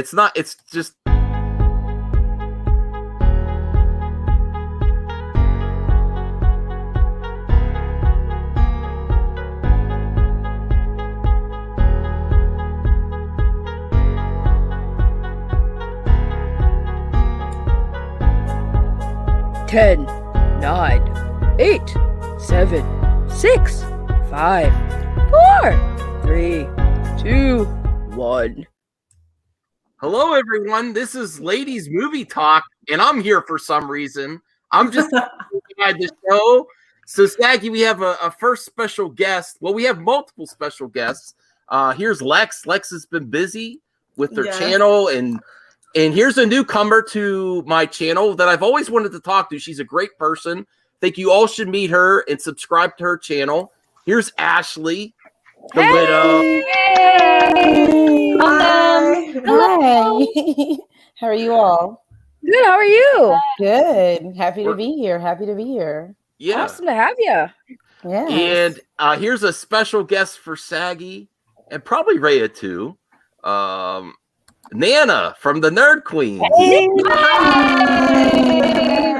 It's not. It's just. Ten, 9, 8, 7, 6, 5, 4, 3, 2, 1. Hello, everyone. This is Ladies Movie Talk, and I'm here for some reason. I'm just behind the show. So, Saggy, we have a first special guest. Well, we have multiple special guests. Here's Lex. Lex has been busy with their channel, and here's a newcomer to my channel that I've always wanted to talk to. She's a great person. Think you all should meet her and subscribe to her channel. Here's Ashley, the widow. Hey! Hi. Hi. How are you all? Good. How are you? Good. Happy to be here. Yeah. Awesome to have you. Yeah. And here's a special guest for Saggy and probably Rhea too. Nana from the Nerd Queen. Hey.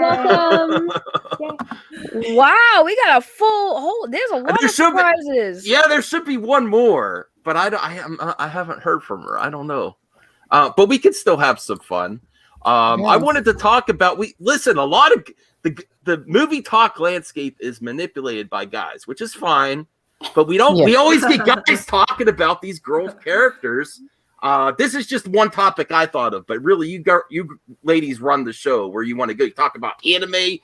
Welcome. Wow, we got a full. There's a lot of surprises. There should be one more, but I haven't heard from her. I don't know. But we could still have some fun. I wanted to talk about. A lot of the movie talk landscape is manipulated by guys, which is fine. But we don't. We always get guys talking about these girls' characters. This is just one topic I thought of, but really, you ladies run the show where you want to go. You talk about anime,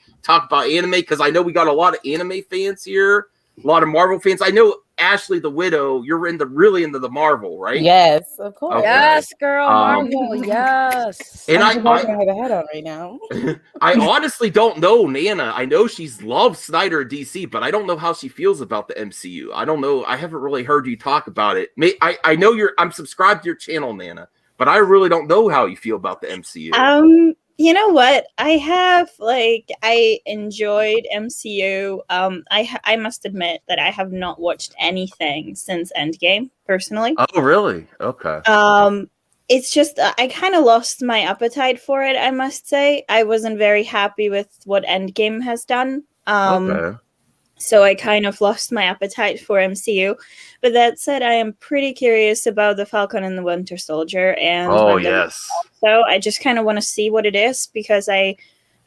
because I know we got a lot of anime fans here, a lot of Marvel fans. I know Ashley, the widow, you're really into the Marvel, right? Yes, of course. Okay. Yes, girl, Marvel. Yes. And I have a head on right now. I honestly don't know Nana. I know she's loves Snyder DC, but I don't know how she feels about the MCU. I don't know. I haven't really heard you talk about it. I know I'm subscribed to your channel, Nana, but I really don't know how you feel about the MCU. You know what? I enjoyed MCU. I must admit that I have not watched anything since Endgame, personally. Oh, really? Okay. It's just I kind of lost my appetite for it, I must say. I wasn't very happy with what Endgame has done. Okay. So I kind of lost my appetite for MCU. But that said, I am pretty curious about the Falcon and the Winter Soldier. And so I just kind of want to see what it is because I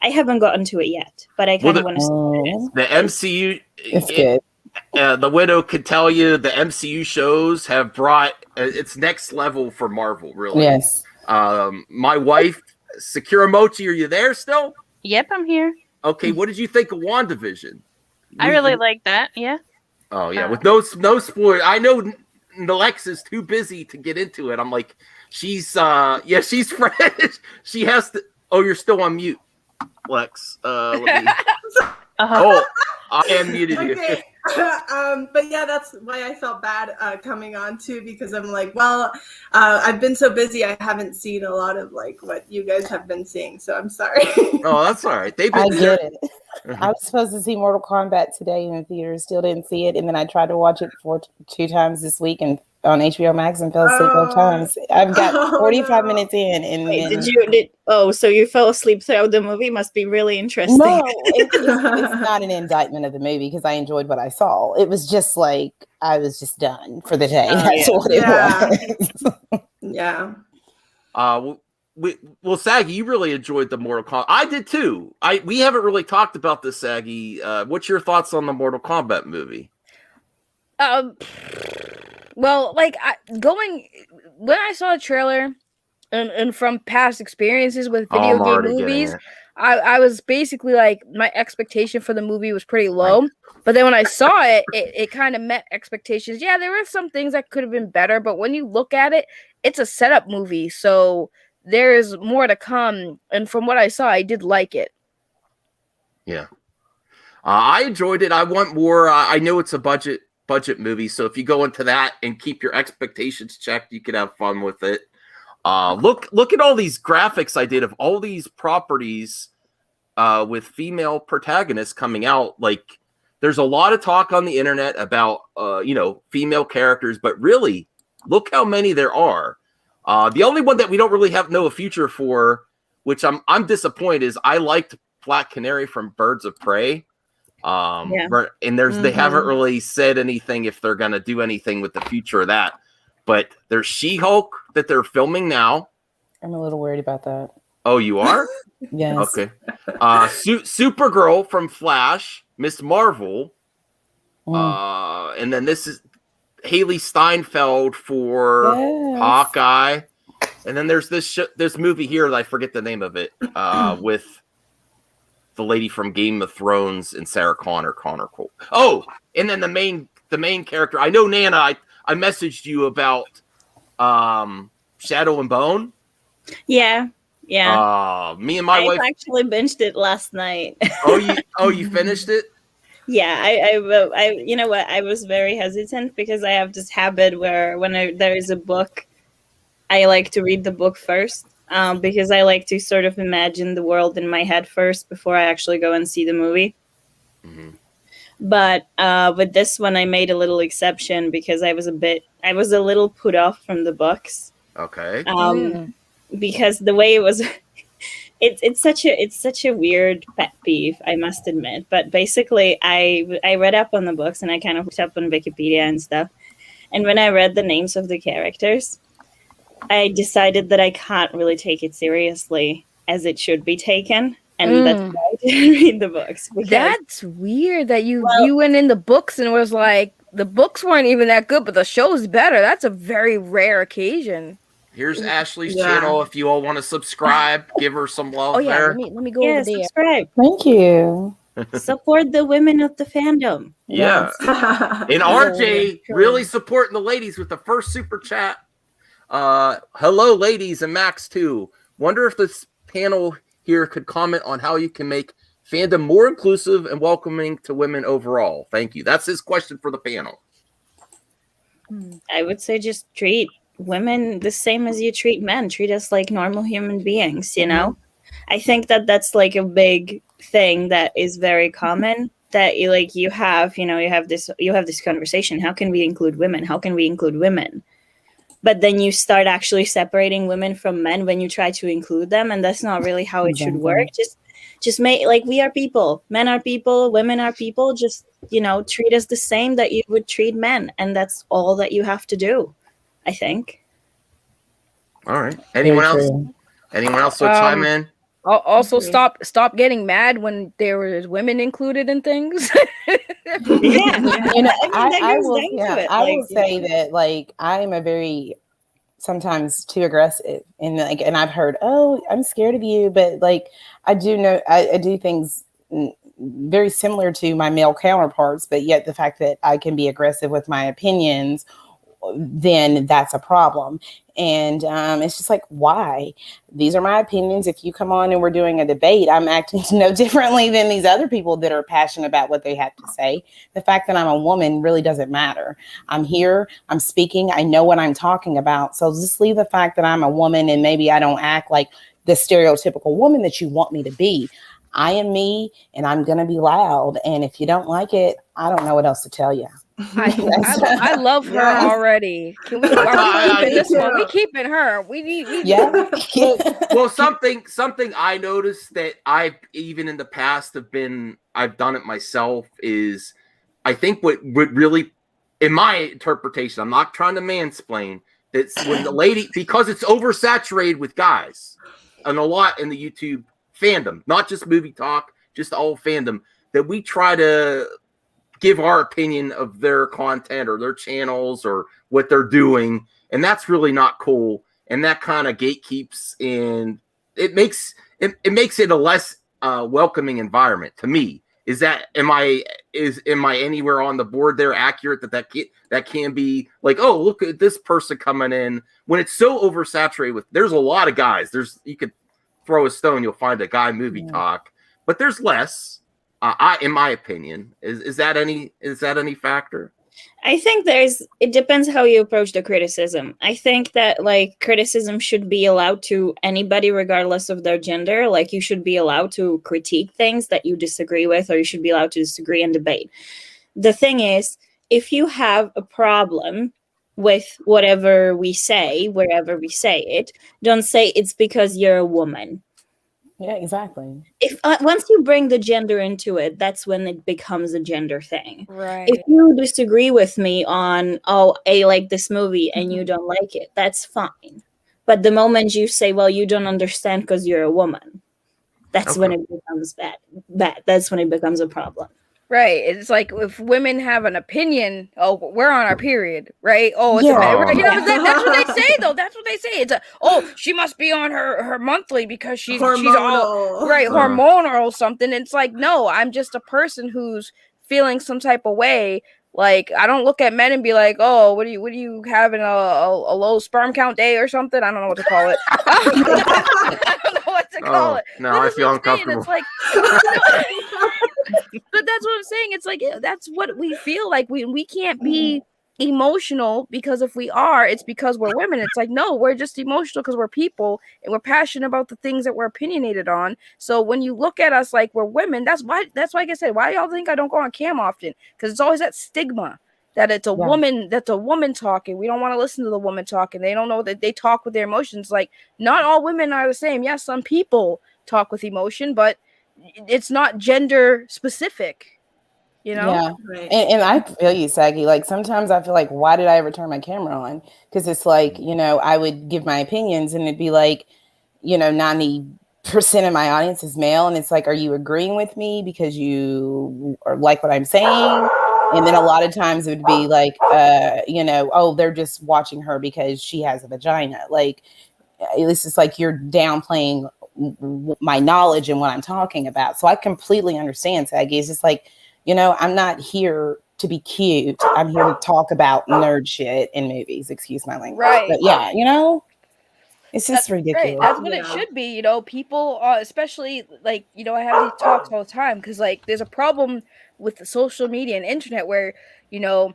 haven't gotten to it yet. But I kind of want to see what it is. The MCU, it's good. The widow could tell you the MCU shows have brought its next level for Marvel, really. Yes. My wife, Sakura Mochi, are you there still? Yep, I'm here. Okay, what did you think of WandaVision? I really like that. Yeah. Oh yeah, with no spoiler. I know Lex is too busy to get into it. I'm like, she's fresh. She has to. Oh, you're still on mute, Lex. Let me. Oh, I am muted. Okay. But yeah, that's why I felt bad coming on too, because I'm like, well, I've been so busy, I haven't seen a lot of like what you guys have been seeing, so I'm sorry. Oh, that's all right. I get it. I was supposed to see Mortal Kombat today in the theater, still didn't see it, and then I tried to watch it two times this week and on HBO Max and fell asleep both times. I've got 45 minutes in, and wait, so you fell asleep throughout the movie? Must be really interesting. No, it's not an indictment of the movie because I enjoyed what I saw. It was just like I was just done for the day. That's what it was. Yeah. Well, Saggy, you really enjoyed the Mortal Kombat. I did too. We haven't really talked about this, Saggy. What's your thoughts on the Mortal Kombat movie? Well, when I saw a trailer and from past experiences with video game movies, I was basically like, my expectation for the movie was pretty low. Right. But then when I saw it, it kind of met expectations. Yeah, there were some things that could have been better, but when you look at it, it's a setup movie. So there is more to come. And from what I saw, I did like it. Yeah. I enjoyed it. I want more. I know it's a budget movie, so if you go into that and keep your expectations checked, you could have fun with it. Look at all these graphics I did of all these properties with female protagonists coming out. Like, there's a lot of talk on the internet about female characters, but really, look how many there are. The only one that we don't really know a future for, which I'm disappointed, is I liked Black Canary from Birds of Prey. And they haven't really said anything if they're gonna do anything with the future of that. But there's She-Hulk that they're filming now. I'm a little worried about that. Oh, you are? Yes. Okay. Supergirl from Flash, Miss Marvel, and then this is Haley Steinfeld for Hawkeye, and then there's this movie here that I forget the name of it, with the lady from Game of Thrones and Sarah Connor Cole. Oh, and then the main character. I know, Nana. I messaged you about Shadow and Bone. Yeah. Me and my wife actually binged it last night. you finished it? Yeah, I you know what? I was very hesitant because I have this habit where when there is a book, I like to read the book first, because I like to sort of imagine the world in my head first before I actually go and see the movie. Mm-hmm. But with this one, I made a little exception because I was a little put off from the books. Okay. Because the way it was, it's such a weird pet peeve, I must admit. But basically, I read up on the books and I kind of looked up on Wikipedia and stuff. And when I read the names of the characters, I decided that I can't really take it seriously as it should be taken. And that's why I didn't read the books. That's weird that you went in the books and was like, the books weren't even that good, but the show's better. That's a very rare occasion. Here's Ashley's channel. If you all want to subscribe, give her some love there. Let me go over there. Subscribe. Thank you. Support the women of the fandom. Yeah. And RJ really supporting the ladies with the first super chat. Hello, ladies, and Max too. Wonder if this panel here could comment on how you can make fandom more inclusive and welcoming to women overall. Thank you. That's his question for the panel. I would say just treat women the same as you treat men. Treat us like normal human beings, you know? I think that's like a big thing that is very common, that you have this conversation. How can we include women? How can we include women? But then you start actually separating women from men when you try to include them, and that's not really how it should work. Just make, like, we are people. Men are people, women are people. Just, treat us the same that you would treat men, and that's all that you have to do, I think. All right. Anyone else? Anyone else will chime in? Also, stop getting mad when there was women included in things. I will say that, like, I am a very sometimes too aggressive, and I've heard, oh, I'm scared of you, but like I do know I do things very similar to my male counterparts, but yet the fact that I can be aggressive with my opinions, then that's a problem. And it's just like, why? These are my opinions. If you come on and we're doing a debate, I'm acting no differently than these other people that are passionate about what they have to say. The fact that I'm a woman really doesn't matter. I'm here, I'm speaking, I know what I'm talking about. So just leave the fact that I'm a woman and maybe I don't act like the stereotypical woman that you want me to be. I am me, and I'm going to be loud. And if you don't like it, I don't know what else to tell you. I love her already. Can we? We keeping her. We need. Well, something I noticed that I've even in the past I've done it myself is, I think what really, in my interpretation, I'm not trying to mansplain, that's when the lady, because it's oversaturated with guys, and a lot in the YouTube fandom, not just movie talk, just all fandom, that we try to give our opinion of their content or their channels or what they're doing. And that's really not cool. And that kind of gatekeeps, and it makes it a less welcoming environment to me. Am I anywhere on the board there accurate that can be like, oh, look at this person coming in, when it's so oversaturated with, there's a lot of guys. You could throw a stone, you'll find a guy movie talk, but there's less. In my opinion, is that any factor? I think it depends how you approach the criticism. I think that, like, criticism should be allowed to anybody regardless of their gender. Like, you should be allowed to critique things that you disagree with, or you should be allowed to disagree and debate. The thing is, if you have a problem with whatever we say, wherever we say it. Don't say it's because you're a woman. Yeah, exactly. If once you bring the gender into it, that's when it becomes a gender thing. Right. If you disagree with me on, oh, I like this movie and you don't like it, that's fine. But the moment you say, well, you don't understand because you're a woman, that's when it becomes bad. That's when it becomes a problem. Right. It's like if women have an opinion, oh, we're on our period, right? Oh, it's Yeah. you know, that's what they say though. That's what they say. It's she must be on her monthly because she's all right, hormonal or something. It's like, no, I'm just a person who's feeling some type of way. Like, I don't look at men and be like, oh, what are you having a low sperm count day or something? I don't know what to call it. I don't know what to call it. No, I feel uncomfortable. It's like, but that's what I'm saying. It's like, that's what we feel like. We can't be emotional, because if we are, it's because we're women. It's like, no, we're just emotional because we're people and we're passionate about the things that we're opinionated on. So when you look at us like we're women, that's why like I said, why y'all think I don't go on cam often? Because it's always that stigma that it's a woman, that's a woman talking. We don't want to listen to the woman talking. They don't know that they talk with their emotions. Like, not all women are the same. Yes, some people talk with emotion, but it's not gender specific, you know? Yeah. Right. And I feel you, Saggy. Like, sometimes I feel like, why did I ever turn my camera on? Because it's like, you know, I would give my opinions and it'd be like, you know, 90% of my audience is male. And it's like, are you agreeing with me because you are like what I'm saying? And then a lot of times it would be like, you know, oh, they're just watching her because she has a vagina. Like, it's just like you're downplaying my knowledge and what I'm talking about. So I completely understand, Saggy. It's just like, you know, I'm not here to be cute. I'm here to talk about nerd shit in movies. Excuse my language. Right. But yeah, you know, it's just ridiculous. Right. That's what it should be. You know, people, especially like, you know, I have these talks all the time because, like, there's a problem with the social media and internet where, you know,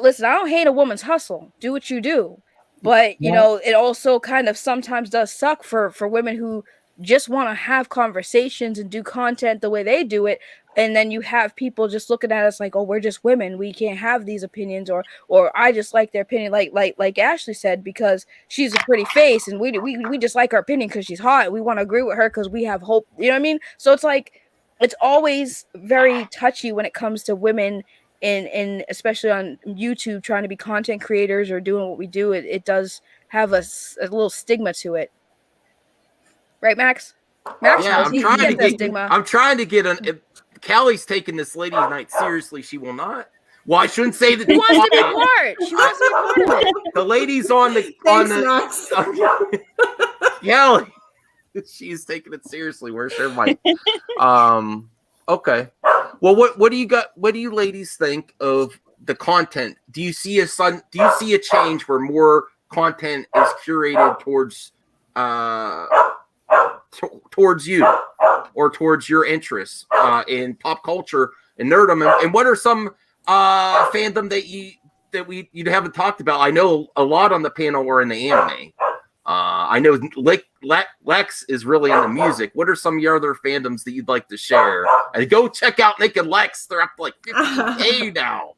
listen, I don't hate a woman's hustle. Do what you do. But, you know, it also kind of sometimes does suck for women who just want to have conversations and do content the way they do it. And then you have people just looking at us like, oh, we're just women. We can't have these opinions, or I just like their opinion, like Ashley said, because she's a pretty face, and we just like her opinion because she's hot. We want to agree with her because we have hope. You know what I mean? So it's like, it's always very touchy when it comes to women, in especially on YouTube, trying to be content creators or doing what we do. It does have a little stigma to it, right, Max? Yeah, I'm trying to get an. Callie's taking this ladies' night seriously. She will not. Well, I shouldn't say that. She wants to be part. She wants to be part of it. The ladies on the Callie, she's taking it seriously. Where's her mic? Okay. Well, what do you got? What do you ladies think of the content? Do you see a change where more content is curated towards you or towards your interests in pop culture and nerdom, and what are some fandom that you haven't talked about? I know a lot on the panel were in the anime. I know Lex is really into music. What are some of your other fandoms that you'd like to share? And go check out Nick and Lex. They're up to like 15K now.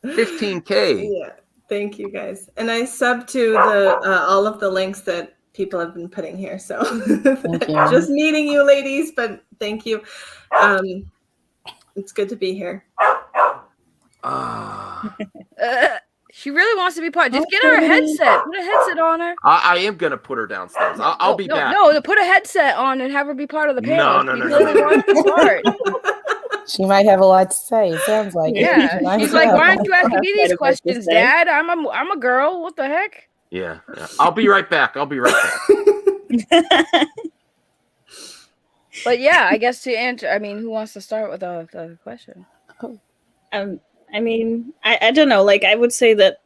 15K. Yeah, thank you guys. And I sub to the all of the links that people have been putting here. So just meeting you ladies, but thank you. It's good to be here. She really wants to be part. Just get her a headset. Put a headset on her. I am gonna put her downstairs. I'll be back. No, put a headset on and have her be part of the panel. No. She might have a lot to say. It sounds like yeah. She's like, why aren't you asking me these questions, Dad? I'm a girl. What the heck? Yeah. I'll be right back. But yeah, I guess to answer, I mean, who wants to start with the question? I mean, I don't know. Like, I would say that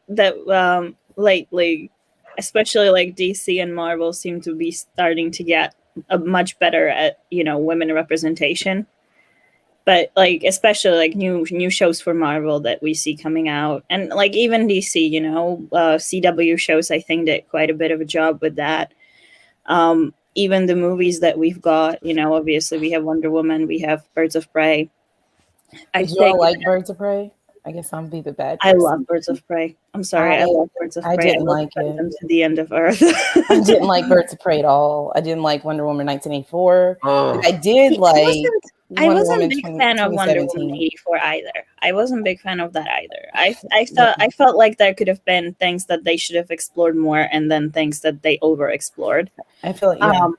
lately, especially like DC and Marvel seem to be starting to get much better at, you know, women representation. But like, especially like new shows for Marvel that we see coming out, and like even DC, you know, CW shows I think did quite a bit of a job with that. Even the movies that we've got, you know, obviously we have Wonder Woman, we have Birds of Prey. Did you all like Birds of Prey? I guess I'll be the bad I person. love Birds of Prey. I'm sorry, I love Birds of Prey. I didn't like it. Them to the end of Earth. I didn't like Birds of Prey at all. I didn't like Wonder Woman 1984. Oh. I did like. I wasn't a big fan of Wonder Woman 84 either. I wasn't a big fan of that either. I felt like there could have been things that they should have explored more, and then things that they overexplored. I feel like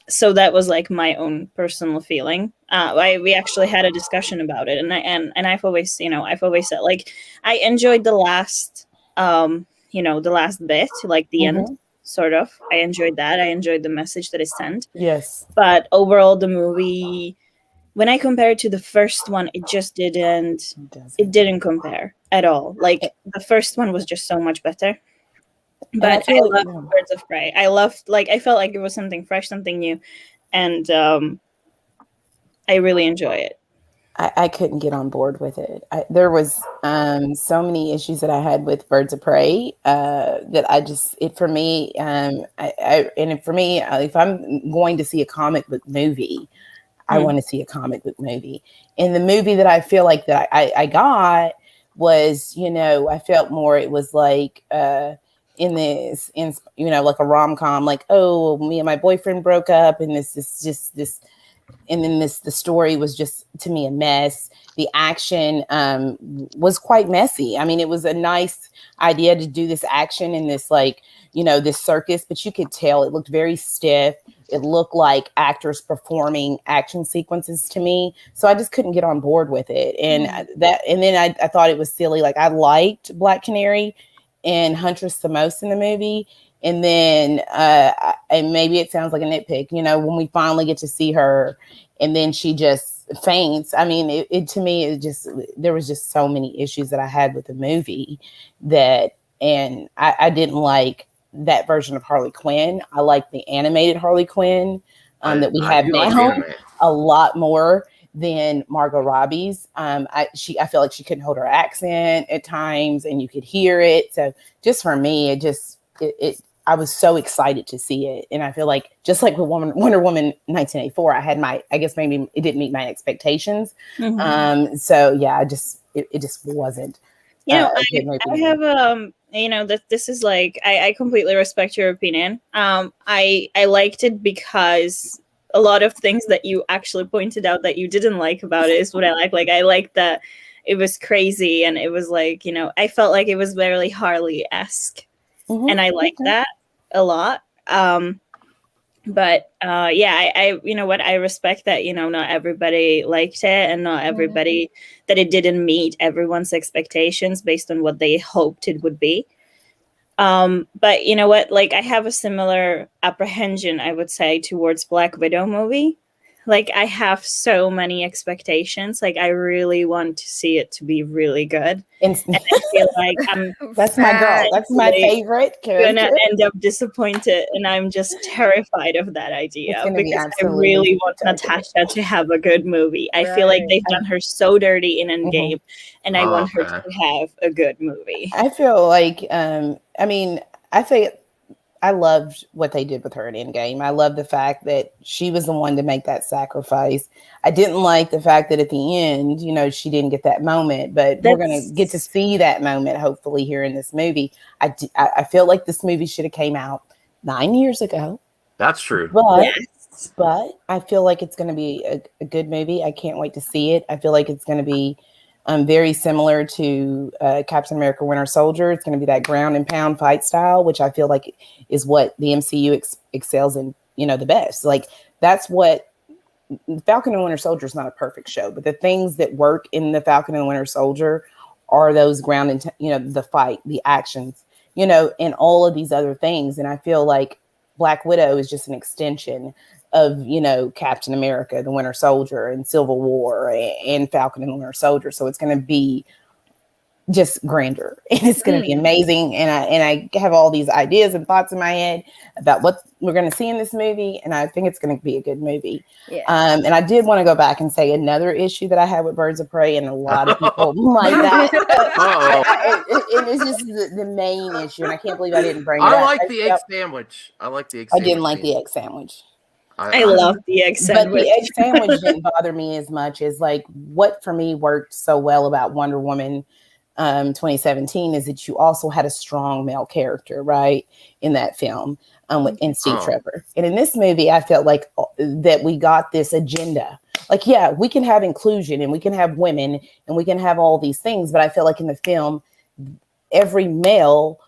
so that was like my own personal feeling. We actually had a discussion about it, and I've always said like I enjoyed the last the last bit, like the end sort of. I enjoyed that. I enjoyed the message that it sent. Yes, but overall the movie, when I compare it to the first one, it just didn't. It didn't compare at all. Like the first one was just so much better. But I love Birds of Prey. I loved, like, I felt like it was something fresh, something new, and I really enjoy it. I couldn't get on board with it. There was so many issues that I had with Birds of Prey that I just, for me, if I'm going to see a comic book movie, I want to see a comic book movie. And the movie that I feel like that I got was, I felt more, it was like like a rom-com, like, oh, me and my boyfriend broke up, and this and then the story was just, to me, a mess. The action was quite messy. I mean, it was a nice idea to do this action in this, like, this circus, but you could tell it looked very stiff. It looked like actors performing action sequences to me. So I just couldn't get on board with it. And then I thought it was silly. Like, I liked Black Canary and Huntress the most in the movie. And then, and maybe it sounds like a nitpick, when we finally get to see her and then she just faints. I mean, it to me, there was just so many issues that I had with the movie and I didn't like that version of Harley Quinn. I like the animated Harley Quinn that we have now a lot more than Margot Robbie's. I feel like she couldn't hold her accent at times and you could hear it. So just for me, I was so excited to see it. And I feel like, just like with Wonder Woman 1984, I guess maybe it didn't meet my expectations. So yeah, it just wasn't. I have this is like, I completely respect your opinion. I liked it because a lot of things that you actually pointed out that you didn't like about it is what I like. Like, I liked that it was crazy and it was like, I felt like it was very Harley-esque. And I like that a lot. But I you know what, I respect that, not everybody liked it and not everybody, that it didn't meet everyone's expectations based on what they hoped it would be. But you know what, like, I have a similar apprehension, I would say, towards Black Widow movie. Like, I have so many expectations. Like, I really want to see it to be really good. And I feel like that's my girl. That's my favorite character. Gonna end up disappointed, and I'm just terrified of that idea because I really want Natasha to have a good movie. I feel like they've done her so dirty in Endgame, and I want her to have a good movie. I feel like, I loved what they did with her in Endgame. I love the fact that she was the one to make that sacrifice. I didn't like the fact that at the end, she didn't get that moment, but we're going to get to see that moment, hopefully, here in this movie. I feel like this movie should have came out 9 years ago. That's true. But I feel like it's going to be a good movie. I can't wait to see it. I feel like it's going to be very similar to Captain America Winter Soldier. It's going to be that ground and pound fight style, which I feel like is what the MCU excels in, the best. Like, that's what Falcon and Winter Soldier is not a perfect show, but the things that work in the Falcon and Winter Soldier are those ground and, the fight, the actions, and all of these other things. And I feel like Black Widow is just an extension of, Captain America, the Winter Soldier, and Civil War, and Falcon and Winter Soldier. So it's going to be just grander, and it's going to be amazing. And I have all these ideas and thoughts in my head about what we're going to see in this movie, and I think it's going to be a good movie. Yeah. And I did want to go back and say another issue that I had with Birds of Prey, and a lot of people like that. It's just the main issue, and I can't believe I didn't bring it up. I like the egg sandwich. I like the egg sandwich. I didn't like the egg sandwich. I love the egg sandwich. But the egg sandwich didn't bother me as much as like what for me worked so well about Wonder Woman 2017 is that you also had a strong male character, right, in that film, in Steve Trevor. And in this movie, I felt like that we got this agenda. Like, yeah, we can have inclusion and we can have women and we can have all these things, but I feel like in the film, every male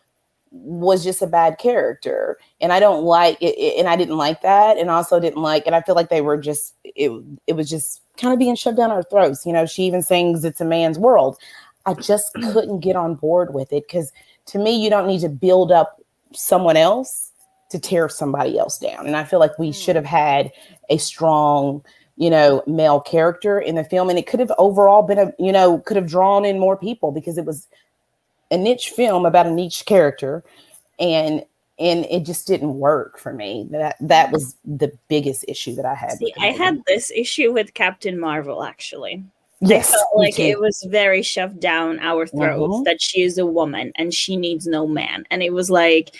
was just a bad character, and I don't like it, and I didn't like that, and also didn't like, and I feel like they were just it was just kind of being shoved down our throats. You know, she even sings "It's a Man's World." I just couldn't get on board with it because to me, you don't need to build up someone else to tear somebody else down, and I feel like we should have had a strong, you know, male character in the film, and it could have overall been could have drawn in more people because it was a niche film about a niche character, and it just didn't work for me. That was the biggest issue that I had. See, I had this issue with Captain Marvel, actually. Yes, I felt like it was very shoved down our throats that she is a woman and she needs no man. And it was like,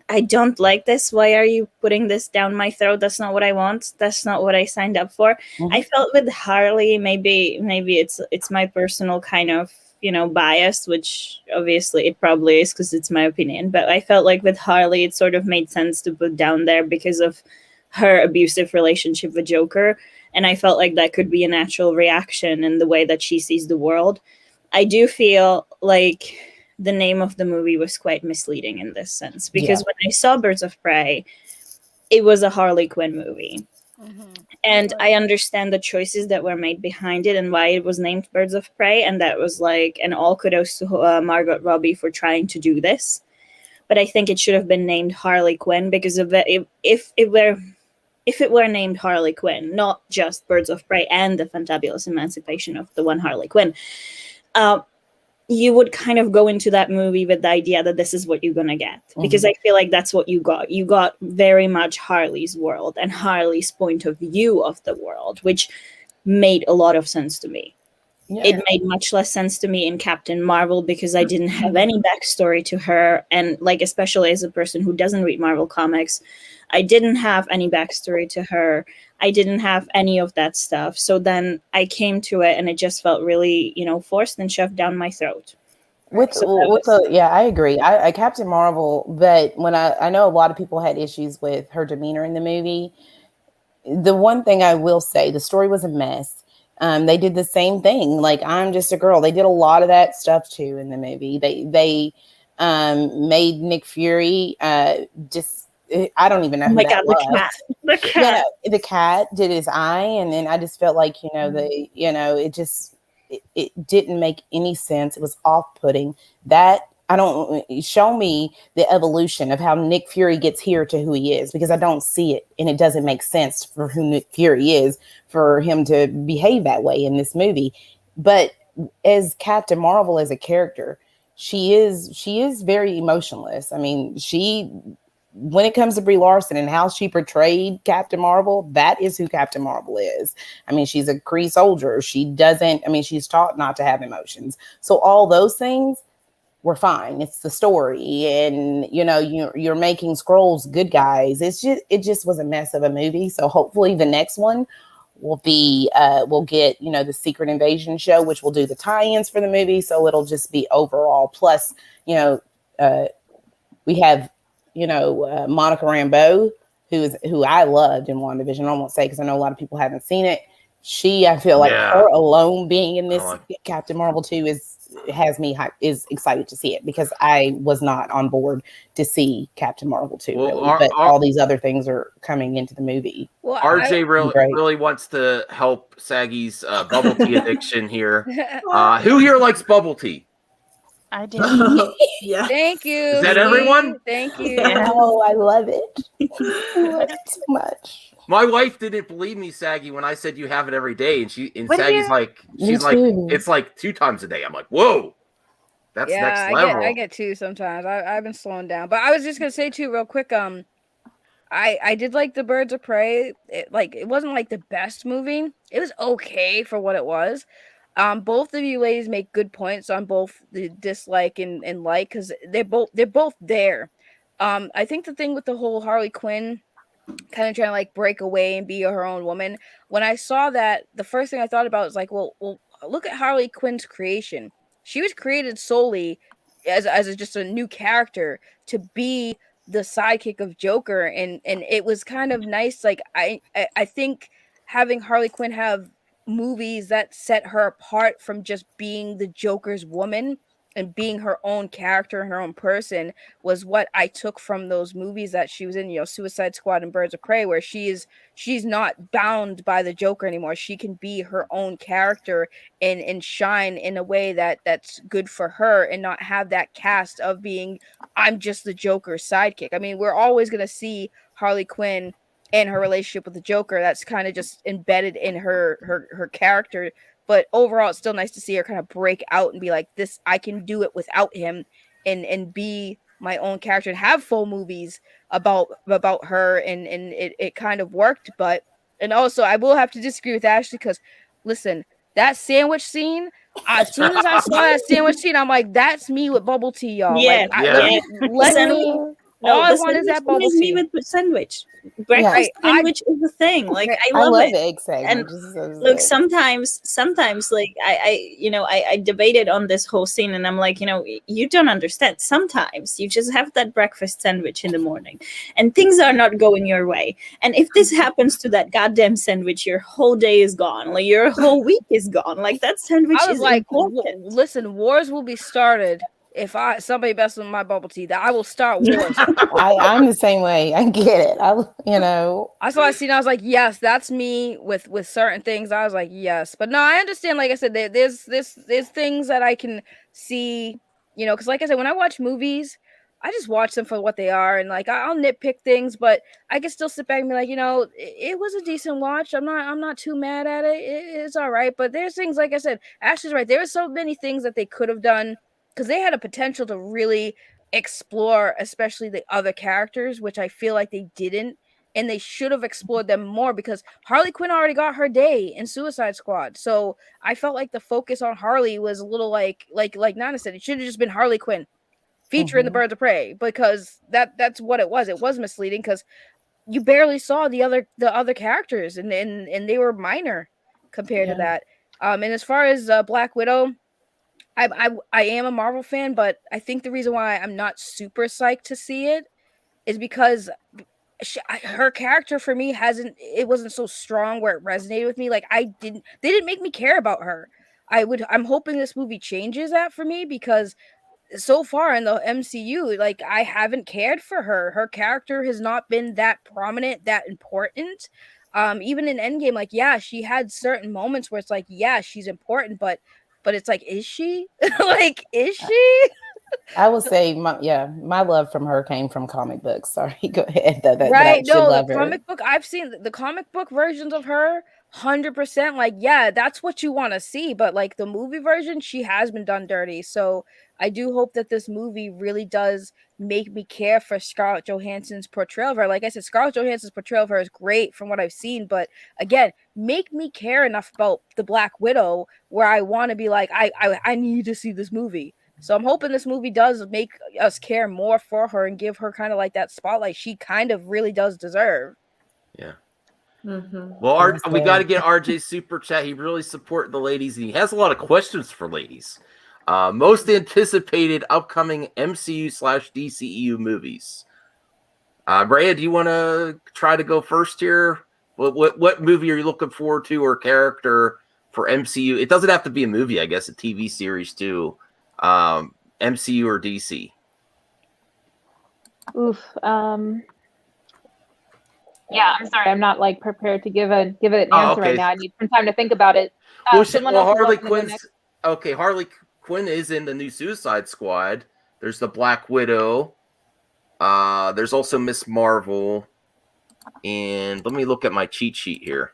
I don't like this. Why are you putting this down my throat? That's not what I want. That's not what I signed up for. I felt with Harley, maybe it's my personal kind of, you know, bias, which obviously it probably is because it's my opinion. But I felt like with Harley, it sort of made sense to put down there because of her abusive relationship with Joker. And I felt like that could be a natural reaction in the way that she sees the world. I do feel like the name of the movie was quite misleading in this sense, because when I saw Birds of Prey, it was a Harley Quinn movie. And I understand the choices that were made behind it and why it was named Birds of Prey. And that was like, and all kudos to Margot Robbie for trying to do this. But I think it should have been named Harley Quinn because of it, if it were named Harley Quinn, not just Birds of Prey and the Fantabulous Emancipation of the one Harley Quinn, you would kind of go into that movie with the idea that this is what you're going to get. Because I feel like that's what you got. You got very much Harley's world and Harley's point of view of the world, which made a lot of sense to me. Yeah. It made much less sense to me in Captain Marvel because I didn't have any backstory to her. And like, especially as a person who doesn't read Marvel comics, I didn't have any backstory to her. I didn't have any of that stuff. So then I came to it and it just felt really, you know, forced and shoved down my throat. Yeah, I agree. I Captain Marvel, but when I know a lot of people had issues with her demeanor in the movie. The one thing I will say, the story was a mess. They did the same thing. Like, I'm just a girl. They did a lot of that stuff too in the movie. They made Nick Fury just. I don't even know who that was. The cat. Yeah, the cat did his eye, and then I just felt like it didn't make any sense. It was off-putting. That I don't show me the evolution of how Nick Fury gets here to who he is, because I don't see it, and it doesn't make sense for who Nick Fury is for him to behave that way in this movie. But as Captain Marvel as a character, she is very emotionless. I mean, when it comes to Brie Larson and how she portrayed Captain Marvel, that is who Captain Marvel is. I mean, she's a Kree soldier. She's taught not to have emotions. So all those things were fine. It's the story, and you're making Skrulls good guys. It just was a mess of a movie. So hopefully the next one will be we'll get the Secret Invasion show, which will do the tie-ins for the movie. So it'll just be overall. Plus, we have Monica Rambeau, who I loved in WandaVision. I won't say because I know a lot of people haven't seen it. I feel like her alone being in this Captain Marvel 2 has me is excited to see it, because I was not on board to see Captain Marvel 2 but all these other things are coming into the movie. Well, RJ really wants to help Saggy's bubble tea addiction here. Who here likes bubble tea? I do. Yeah. Thank you. Is that everyone? Thank you. Oh, I love it. I love it so much. My wife didn't believe me, Saggy, when I said you have it every day, and Saggy's like, it's like 2 times a day. I'm like, whoa, that's next level. I get 2 sometimes. I've been slowing down, but I was just gonna say too, real quick. I did like the Birds of Prey. It wasn't like the best movie. It was okay for what it was. Both of you ladies make good points on both the dislike and like, because they're both there. I think the thing with the whole Harley Quinn kind of trying to like break away and be her own woman. When I saw that, the first thing I thought about was like, well, look at Harley Quinn's creation. She was created solely as just a new character to be the sidekick of Joker, and it was kind of nice. Like I think having Harley Quinn have movies that set her apart from just being the Joker's woman and being her own character and her own person was what I took from those movies that she was in, Suicide Squad and Birds of Prey, where she's not bound by the Joker anymore. She can be her own character and shine in a way that's good for her and not have that cast of being, I'm just the Joker's sidekick. I mean, we're always going to see Harley Quinn and her relationship with the Joker. That's kind of just embedded in her character. But overall, it's still nice to see her kind of break out and be like, this, I can do it without him and be my own character and have full movies about her. And it kind of worked. But, and also I will have to disagree with Ashley because listen, that sandwich scene, as soon as I saw that sandwich scene, I'm like, that's me with bubble tea, y'all. Yeah, like, let me. No, all I want is that bubble tea. Me with the sandwich. Breakfast sandwich is a thing. Like I love it. Egg sandwich. And look, sometimes, like I debated on this whole scene, and I'm like, you don't understand. Sometimes you just have that breakfast sandwich in the morning, and things are not going your way. And if this happens to that goddamn sandwich, your whole day is gone. Like your whole week is gone. Like that sandwich is like, important. Listen, wars will be started. If somebody messes with my bubble tea, that I will start wars. I'm the same way. I get it. I saw a scene. I was like, yes, that's me with certain things. I was like, yes, but no, I understand. Like I said, there's things that I can see, because like I said, when I watch movies, I just watch them for what they are, and like I'll nitpick things, but I can still sit back and be like, it was a decent watch. I'm not too mad at it. It's all right. But there's things, like I said, Ashley's right. There are so many things that they could have done, because they had a potential to really explore, especially the other characters, which I feel like they didn't, and they should have explored them more, because Harley Quinn already got her day in Suicide Squad. So I felt like the focus on Harley was a little like Nana said, it should have just been Harley Quinn featuring the Birds of Prey, because that's what it was. It was misleading because you barely saw the other characters, and they were minor compared to that. And as far as Black Widow, I am a Marvel fan, but I think the reason why I'm not super psyched to see it is because her character for me wasn't so strong where it resonated with me. Like they didn't make me care about her. I'm hoping this movie changes that for me, because so far in the MCU, like I haven't cared for her. Her character has not been that prominent, that important. Even in Endgame, like, yeah, she had certain moments where it's like, yeah, she's important, but it's like, is she? Like, is she? I will say, my love from her came from comic books. Sorry, go ahead. Right? No, the comic book. I've seen the comic book versions of her. 100%. Like, yeah, that's what you want to see. But like the movie version, she has been done dirty. So I do hope that this movie really does make me care for Scarlett Johansson's portrayal of her. Like I said, Scarlett Johansson's portrayal of her is great from what I've seen, but again, make me care enough about the Black Widow where I want to be like, I need to see this movie. So I'm hoping this movie does make us care more for her and give her kind of like that spotlight she kind of really does deserve. Yeah. Mm-hmm. Well, we got to get RJ's super chat. He really supported the ladies, and he has a lot of questions for ladies. Most anticipated upcoming MCU/DCEU movies. Rhea, do you want to try to go first here? What movie are you looking forward to, or character for MCU? It doesn't have to be a movie, I guess, a TV series too. MCU or DC? Oof. Yeah, I'm sorry. I'm not like prepared to give it an answer right now. I need some time to think about it. Harley Quinn's okay. Harley Quinn is in the new Suicide Squad. There's the Black Widow. There's also Miss Marvel. And let me look at my cheat sheet here.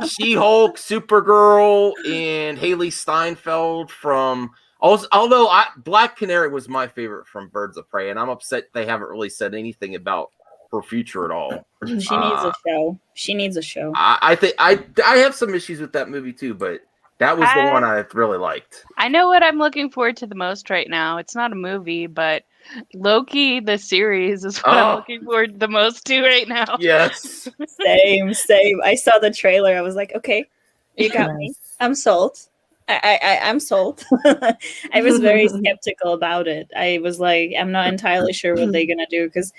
She-Hulk, Supergirl, and Haley Steinfeld from. Although Black Canary was my favorite from Birds of Prey, and I'm upset they haven't really said anything about her future at all. She needs a show. She needs a show. I think I have some issues with that movie too, but that was the one I really liked. I know what I'm looking forward to the most right now. It's not a movie, but Loki, the series, is what I'm looking forward the most to right now. Yes. Same. I saw the trailer. I was like, okay, you got me. I'm sold. I'm sold. I was very skeptical about it. I was like, I'm not entirely sure what they're gonna do because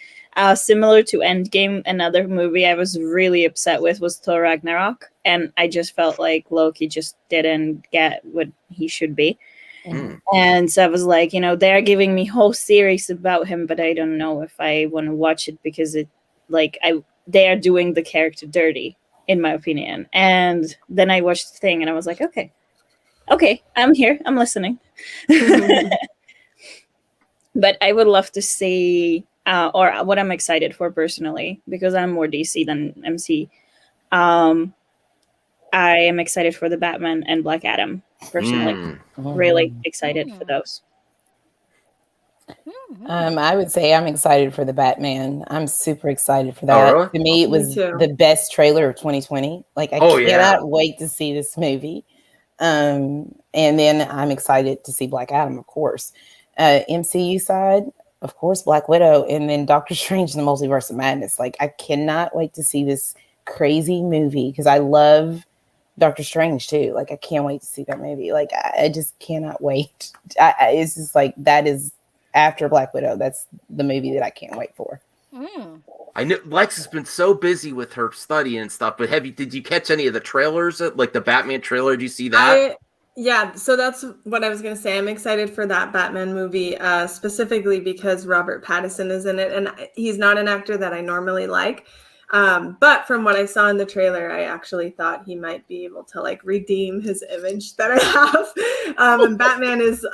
similar to Endgame, another movie I was really upset with was Thor Ragnarok, and I just felt like Loki just didn't get what he should be. And so I was like, they're giving me whole series about him, but I don't know if I want to watch it because they are doing the character dirty, in my opinion. And then I watched the thing and I was like, okay, I'm here, I'm listening. But I would love to see, or what I'm excited for personally, because I'm more DC than MC. I am excited for the Batman and Black Adam, personally. Really excited for those. I would say I'm excited for the Batman. I'm super excited for that. Really? To me, it was the best trailer of 2020. Like, I cannot wait to see this movie. And then I'm excited to see Black Adam, of course. MCU side, of course, Black Widow, and then Doctor Strange and the Multiverse of Madness. Like, I cannot wait to see this crazy movie because I love Doctor Strange too. Like, I can't wait to see that movie. Like, I just cannot wait. It's just like, that is after Black Widow. That's the movie that I can't wait for. I know Lex has been so busy with her study and stuff, but did you catch any of the trailers? Like the Batman trailer? Did you see that? Yeah, so that's what I was going to say. I'm excited for that Batman movie, specifically because Robert Pattinson is in it, and he's not an actor that I normally like. But from what I saw in the trailer, I actually thought he might be able to like redeem his image that I have. And Batman is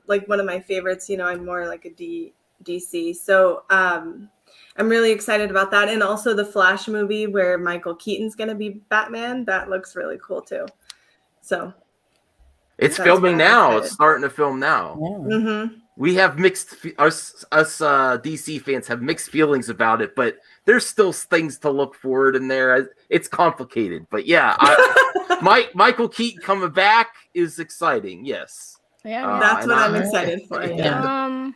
like one of my favorites. I'm more like a DC. So I'm really excited about that. And also the Flash movie where Michael Keaton's going to be Batman. That looks really cool too. So it's filming now. It's starting to film now. We have mixed us DC fans have mixed feelings about it, but there's still things to look forward in there. It's complicated, but yeah, Michael Keaton coming back is exciting. Yes, that's what I'm excited for. Yeah.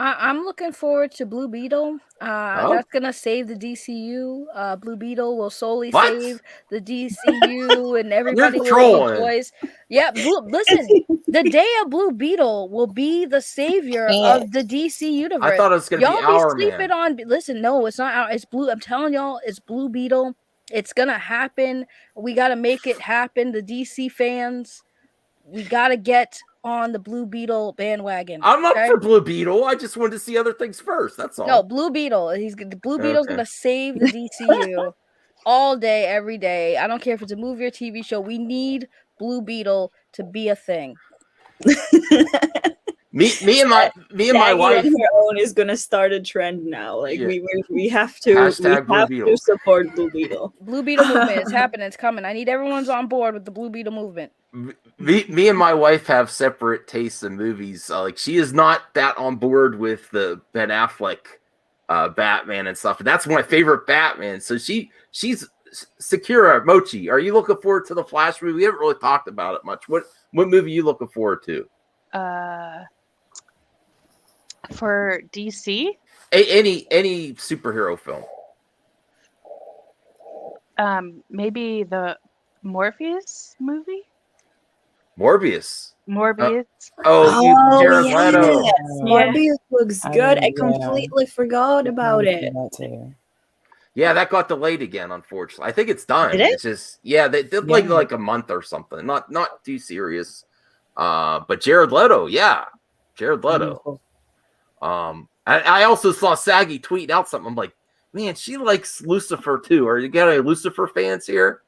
I'm looking forward to Blue Beetle. That's gonna save the DCU. Blue Beetle will solely save the DCU and everybody will rejoice. Yeah, listen, the day of Blue Beetle will be the savior of the DC universe. I thought it was gonna be Our Man. On. Listen, no, it's not Our. It's Blue. I'm telling y'all, it's Blue Beetle. It's gonna happen. We gotta make it happen. The DC fans, we gotta get on the Blue Beetle bandwagon. I'm up for Blue Beetle. I just wanted to see other things first. That's all. No, Blue Beetle. Blue Beetle's gonna save the DCU all day, every day. I don't care if it's a movie or TV show. We need Blue Beetle to be a thing. me and my wife on her own is gonna start a trend now. Like we have to support Blue Beetle. Blue Beetle movement is happening. It's coming. I need everyone's on board with the Blue Beetle movement. Me and my wife have separate tastes in movies. Like, she is not that on board with the Ben Affleck Batman and stuff. And that's my favorite Batman. So she's Sakura Mochi. Are you looking forward to the Flash movie? We haven't really talked about it much. What movie are you looking forward to? For DC? Any superhero film. Maybe the Morpheus movie? Morbius. Jared Leto. Morbius looks good. I completely forgot about it. Yeah, that got delayed again, unfortunately. I think it's done. Did it? It's just they did like a month or something. Not too serious. But Jared Leto, Jared Leto. I also saw Saggy tweeting out something. I'm like, man, she likes Lucifer too. Are you got any Lucifer fans here?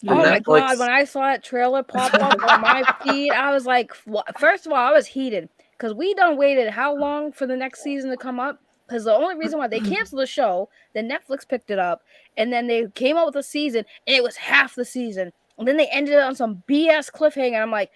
Oh my God, when I saw that trailer pop up on my feed, I was like, first of all, I was heated because we done waited how long for the next season to come up? Because the only reason why they canceled the show, then Netflix picked it up, and then they came out with a season, and it was half the season. And then they ended it on some BS cliffhanger. I'm like,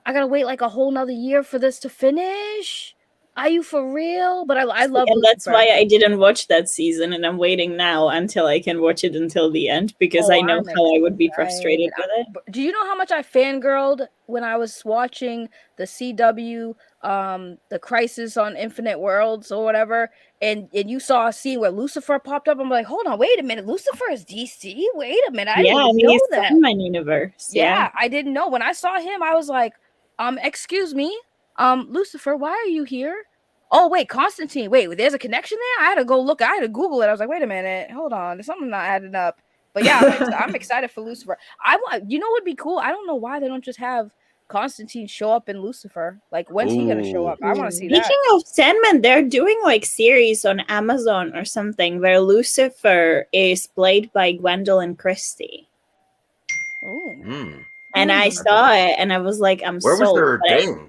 I gotta wait like a whole nother year for this to finish. Are you for real? But I love and Lucifer. That's why I didn't watch that season, and I'm waiting now until I can watch it until the end, because I know how I would be frustrated with it. Do you know how much I fangirled when I was watching the CW, the Crisis on Infinite Worlds or whatever, and you saw a scene where Lucifer popped up? I'm like, hold on, wait a minute, Lucifer is DC? Wait a minute, I didn't know he's that. from my universe. Yeah, I didn't know. When I saw him, I was like, excuse me, Lucifer, why are you here? Oh, wait, Constantine. Wait, there's a connection there? I had to go look. I had to Google it. I was like, wait a minute. Hold on. There's something not adding up. But yeah, I'm excited for Lucifer. You know what would be cool? I don't know why they don't just have Constantine show up in Lucifer. Like, when's he going to show up? I want to see that. Speaking of Sandman, they're doing like series on Amazon or something where Lucifer is played by Gwendolyn Christie. And I saw it and I was like, I'm sold. Where was their thing?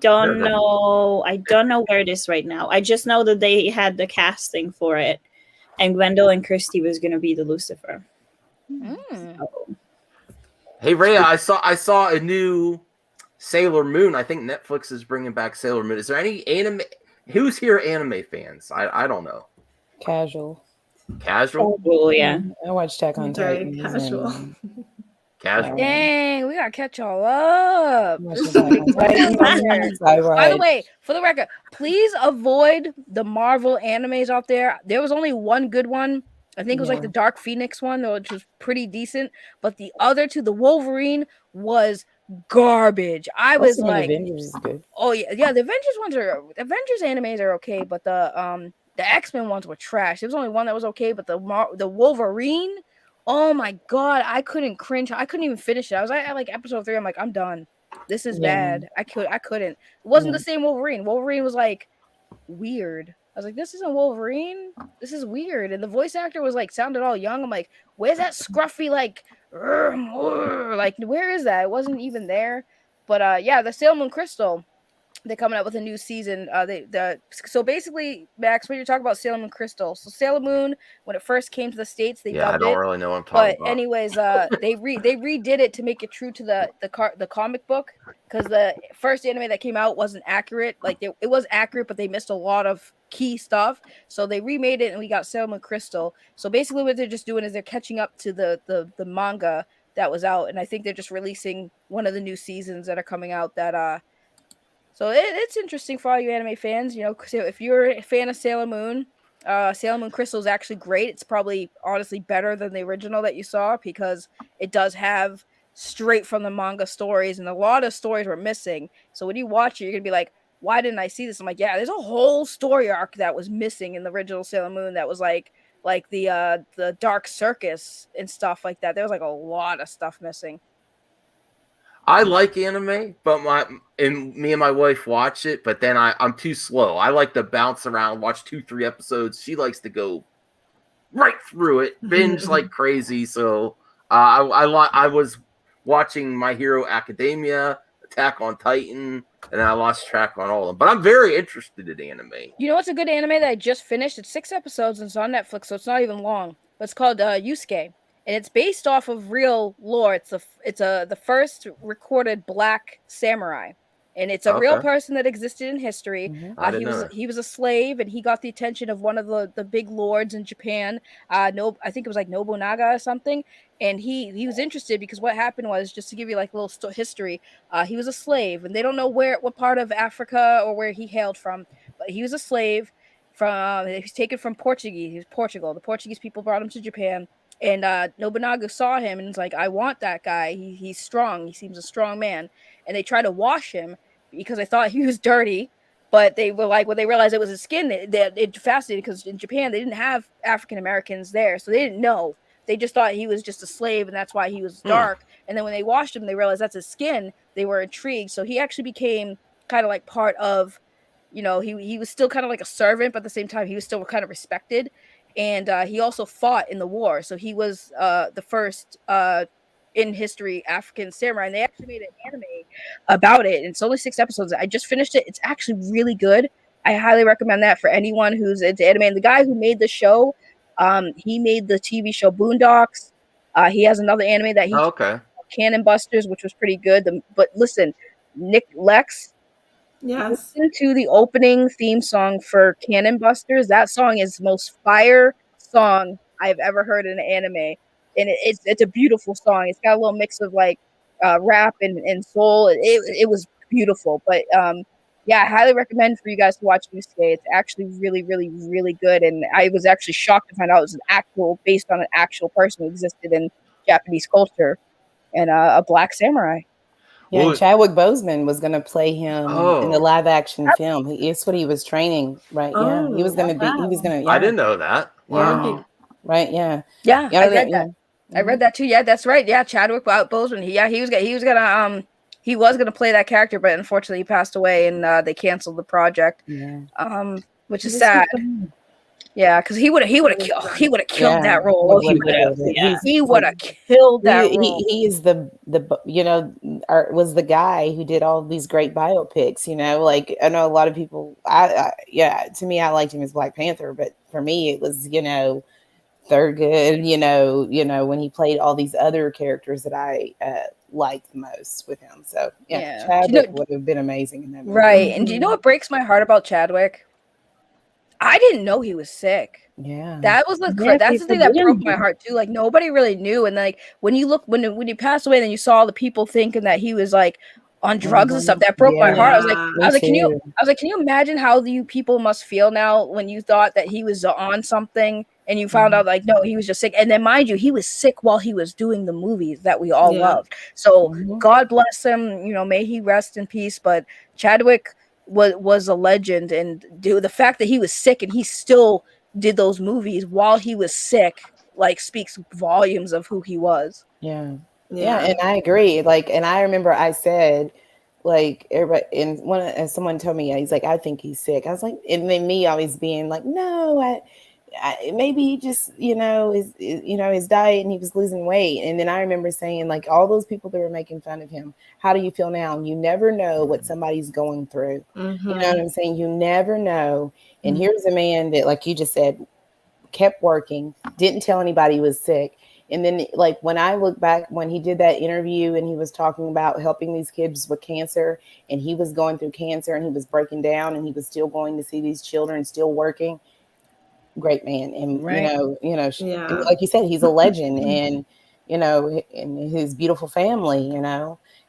Don't know. I don't know where it is right now. I just know that they had the casting for it, and Gwendolyn Christie was going to be the Lucifer. So. Hey Rhea, I saw a new Sailor Moon. I think Netflix is bringing back Sailor Moon. Is there any anime? Who's here anime fans? I don't know. Casual, yeah. I watched Attack on Titan. Casual. Casual. Dang, we gotta catch y'all up. By the way, for the record, please avoid the Marvel animes out there. There was only one good one. I think it was like the Dark Phoenix one, which was pretty decent. But the other two, the Wolverine, was garbage. I was like, Avengers is good. Oh yeah, the Avengers animes are okay, but the X-Men ones were trash. There was only one that was okay, but the Wolverine. Oh my god, I couldn't cringe. I couldn't even finish it. I was at like episode 3. I'm like, I'm done. This is bad. I couldn't. It wasn't the same Wolverine. Wolverine was like weird. I was like, this isn't Wolverine. This is weird. And the voice actor was like sounded all young. I'm like, where's that scruffy like where is that? It wasn't even there. But yeah, the Sailor Moon Crystal. They're coming up with a new season. So basically, Max, when you're talking about Sailor Moon Crystal, so Sailor Moon, when it first came to the States, they dubbed it. I don't really know what I'm talking about. But anyways, they redid it to make it true to the comic book, because the first anime that came out wasn't accurate. Like it was accurate, but they missed a lot of key stuff. So they remade it, and we got Sailor Moon Crystal. So basically, what they're just doing is they're catching up to the manga that was out, and I think they're just releasing one of the new seasons that are coming out that So it's interesting for all you anime fans, you know, because if you're a fan of Sailor Moon Crystal is actually great. It's probably honestly better than the original that you saw, because it does have straight from the manga stories, and a lot of stories were missing. So when you watch it, you're gonna be like, why didn't I see this? I'm like, yeah, there's a whole story arc that was missing in the original Sailor Moon that was like the Dark Circus and stuff like that. There was like a lot of stuff missing. I like anime, but me and my wife watch it, but then I'm too slow. I like to bounce around, watch 2-3 episodes. She likes to go right through it, binge like crazy. So I was watching My Hero Academia, Attack on Titan, and I lost track on all of them. But I'm very interested in anime. You know what's a good anime that I just finished? It's 6 episodes and it's on Netflix, so it's not even long. But it's called Yusuke. And it's based off of real lore. It's the first recorded black samurai, and it's a real person that existed in history. He was a slave, and he got the attention of one of the big lords in Japan. I think it was like Nobunaga or something. And he was interested because what happened was, just to give you like a little history, he was a slave, and they don't know what part of Africa or where he hailed from, but he was a slave he was taken from Portugal. The Portuguese people brought him to Japan. And Nobunaga saw him and was like, I want that guy. He's strong. He seems a strong man. And they tried to wash him because they thought he was dirty. But they were like, when they realized it was his skin, it fascinated, because in Japan, they didn't have African Americans there. So they didn't know. They just thought he was just a slave, and that's why he was dark. And then when they washed him, they realized that's his skin. They were intrigued. So he actually became kind of like part of, you know, he was still kind of like a servant, but at the same time, he was still kind of respected. And he also fought in the war. So he was the first in history African samurai. And they actually made an anime about it. And it's only 6 episodes. I just finished it. It's actually really good. I highly recommend that for anyone who's into anime. And the guy who made the show, he made the TV show Boondocks. He has another anime that Cannon Busters, which was pretty good. But listen, Nick Lex, Yes. Listen to the opening theme song for Cannon Busters. That song is the most fire song I've ever heard in an anime, and it's a beautiful song. It's got a little mix of like rap and soul. It was beautiful, but yeah, I highly recommend for you guys to watch Yusuke. It's actually really, really, really good, and I was actually shocked to find out it was based on an actual person who existed in Japanese culture, and a black samurai. Yeah, and Chadwick Boseman was going to play him in the live action film. It's what he was training, right? Yeah, he was going to be. He was going to. Yeah. I didn't know that. Wow. Yeah. Right. Yeah. Yeah. I read that. I read that too. Yeah, that's right. Yeah, Chadwick Boseman. He was gonna play that character, but unfortunately he passed away, and they canceled the project. Yeah. Which is sad. Yeah, because he would have killed that role. He would have killed that role. He is was the guy who did all these great biopics. Like I know a lot of people. To me, I liked him as Black Panther, but for me, it was Thurgood. When he played all these other characters that I liked the most with him. So Chadwick would have been amazing in that movie. Right, and do you know what breaks my heart about Chadwick? I didn't know he was sick. Yeah, that's the thing that broke my heart too. Like nobody really knew, and like when he passed away, then you saw the people thinking that he was like on drugs and stuff. That broke my heart. I was like, can you imagine how you people must feel now when you thought that he was on something and you found out like no, he was just sick. And then mind you, he was sick while he was doing the movies that we all loved. So God bless him. May he rest in peace. But Chadwick was a legend, and the fact that he was sick and he still did those movies while he was sick like speaks volumes of who he was. Yeah, and I agree. Like, and I remember I said, like, everybody, and someone told me, he's like, I think he's sick. I was like, and then me always being like, no, I maybe he just, his diet and he was losing weight. And then I remember saying, like, all those people that were making fun of him, how do you feel now? You never know what somebody's going through. Mm-hmm. You know what I'm saying? You never know. And here's a man that, like you just said, kept working, didn't tell anybody he was sick. And then, like, when I look back, when he did that interview and he was talking about helping these kids with cancer, and he was going through cancer and he was breaking down and he was still going to see these children, still working. Great man. And, like you said, he's a legend, and, and his beautiful family,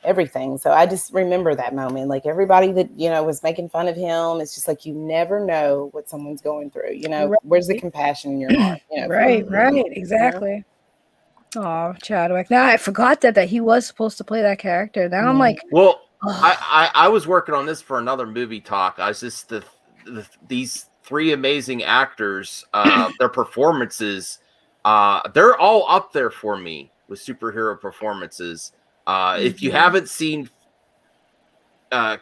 everything. So I just remember that moment, like everybody that, was making fun of him. It's just like, you never know what someone's going through, where's the compassion in your heart? Right. Exactly. Oh, Chadwick. Now I forgot that he was supposed to play that character. Now I'm like, well, I was working on this for another movie talk. I was just these three amazing actors, their performances, they're all up there for me with superhero performances. If you haven't seen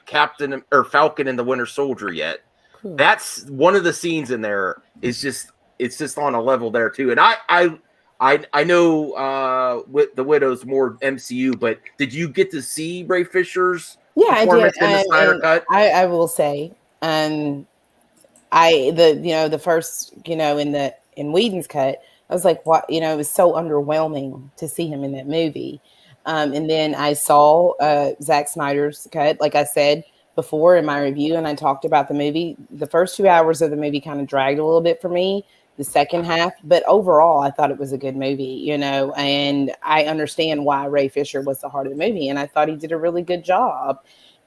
Captain or Falcon and the Winter Soldier yet, that's one of the scenes in there it's just on a level there too. And I know with the Widow's more MCU, but did you get to see Ray Fisher's performance in the Snyder Cut? I will say, the first, in Whedon's cut, I was like, what, it was so underwhelming to see him in that movie. And then I saw Zack Snyder's cut, like I said before in my review, and I talked about the movie. The first 2 hours of the movie kind of dragged a little bit for me, the second half, but overall I thought it was a good movie, and I understand why Ray Fisher was the heart of the movie, and I thought he did a really good job,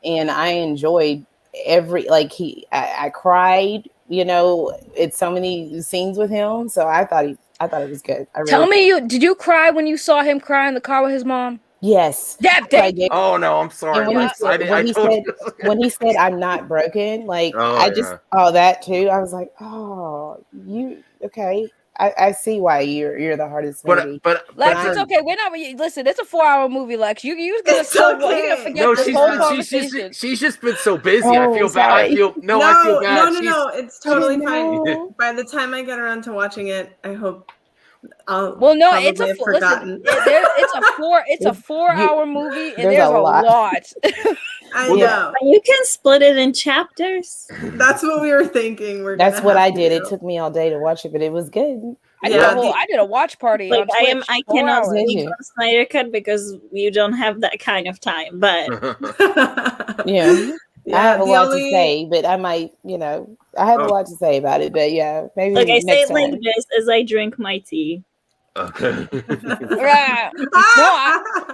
and I enjoyed I cried, it's so many scenes with him, so I thought it was good. Tell me, did you cry when you saw him cry in the car with his mom? Yes. Oh no, I'm sorry. When he said I'm not broken, that too. I was like, oh, you okay? I see why you're the hardest movie. But Lex, it's okay. We're not. Listen, it's a 4-hour movie, Lex. You're gonna still forget this whole conversation. She's just been so busy. I feel bad. I feel bad. No. It's totally fine. By the time I get around to watching it, I hope. It's a it's a 4-hour movie, and there's a lot. I know. You can split it in chapters. That's what we were thinking. That's what I did. It took me all day to watch it, but it was good. I did a watch party. Like I cannot speak on Snyder Cut because you don't have that kind of time. But I have a lot to say, but I might, I have a lot to say about it. But yeah, maybe like I say next it like time. this as I drink my tea. Okay. Yeah. No,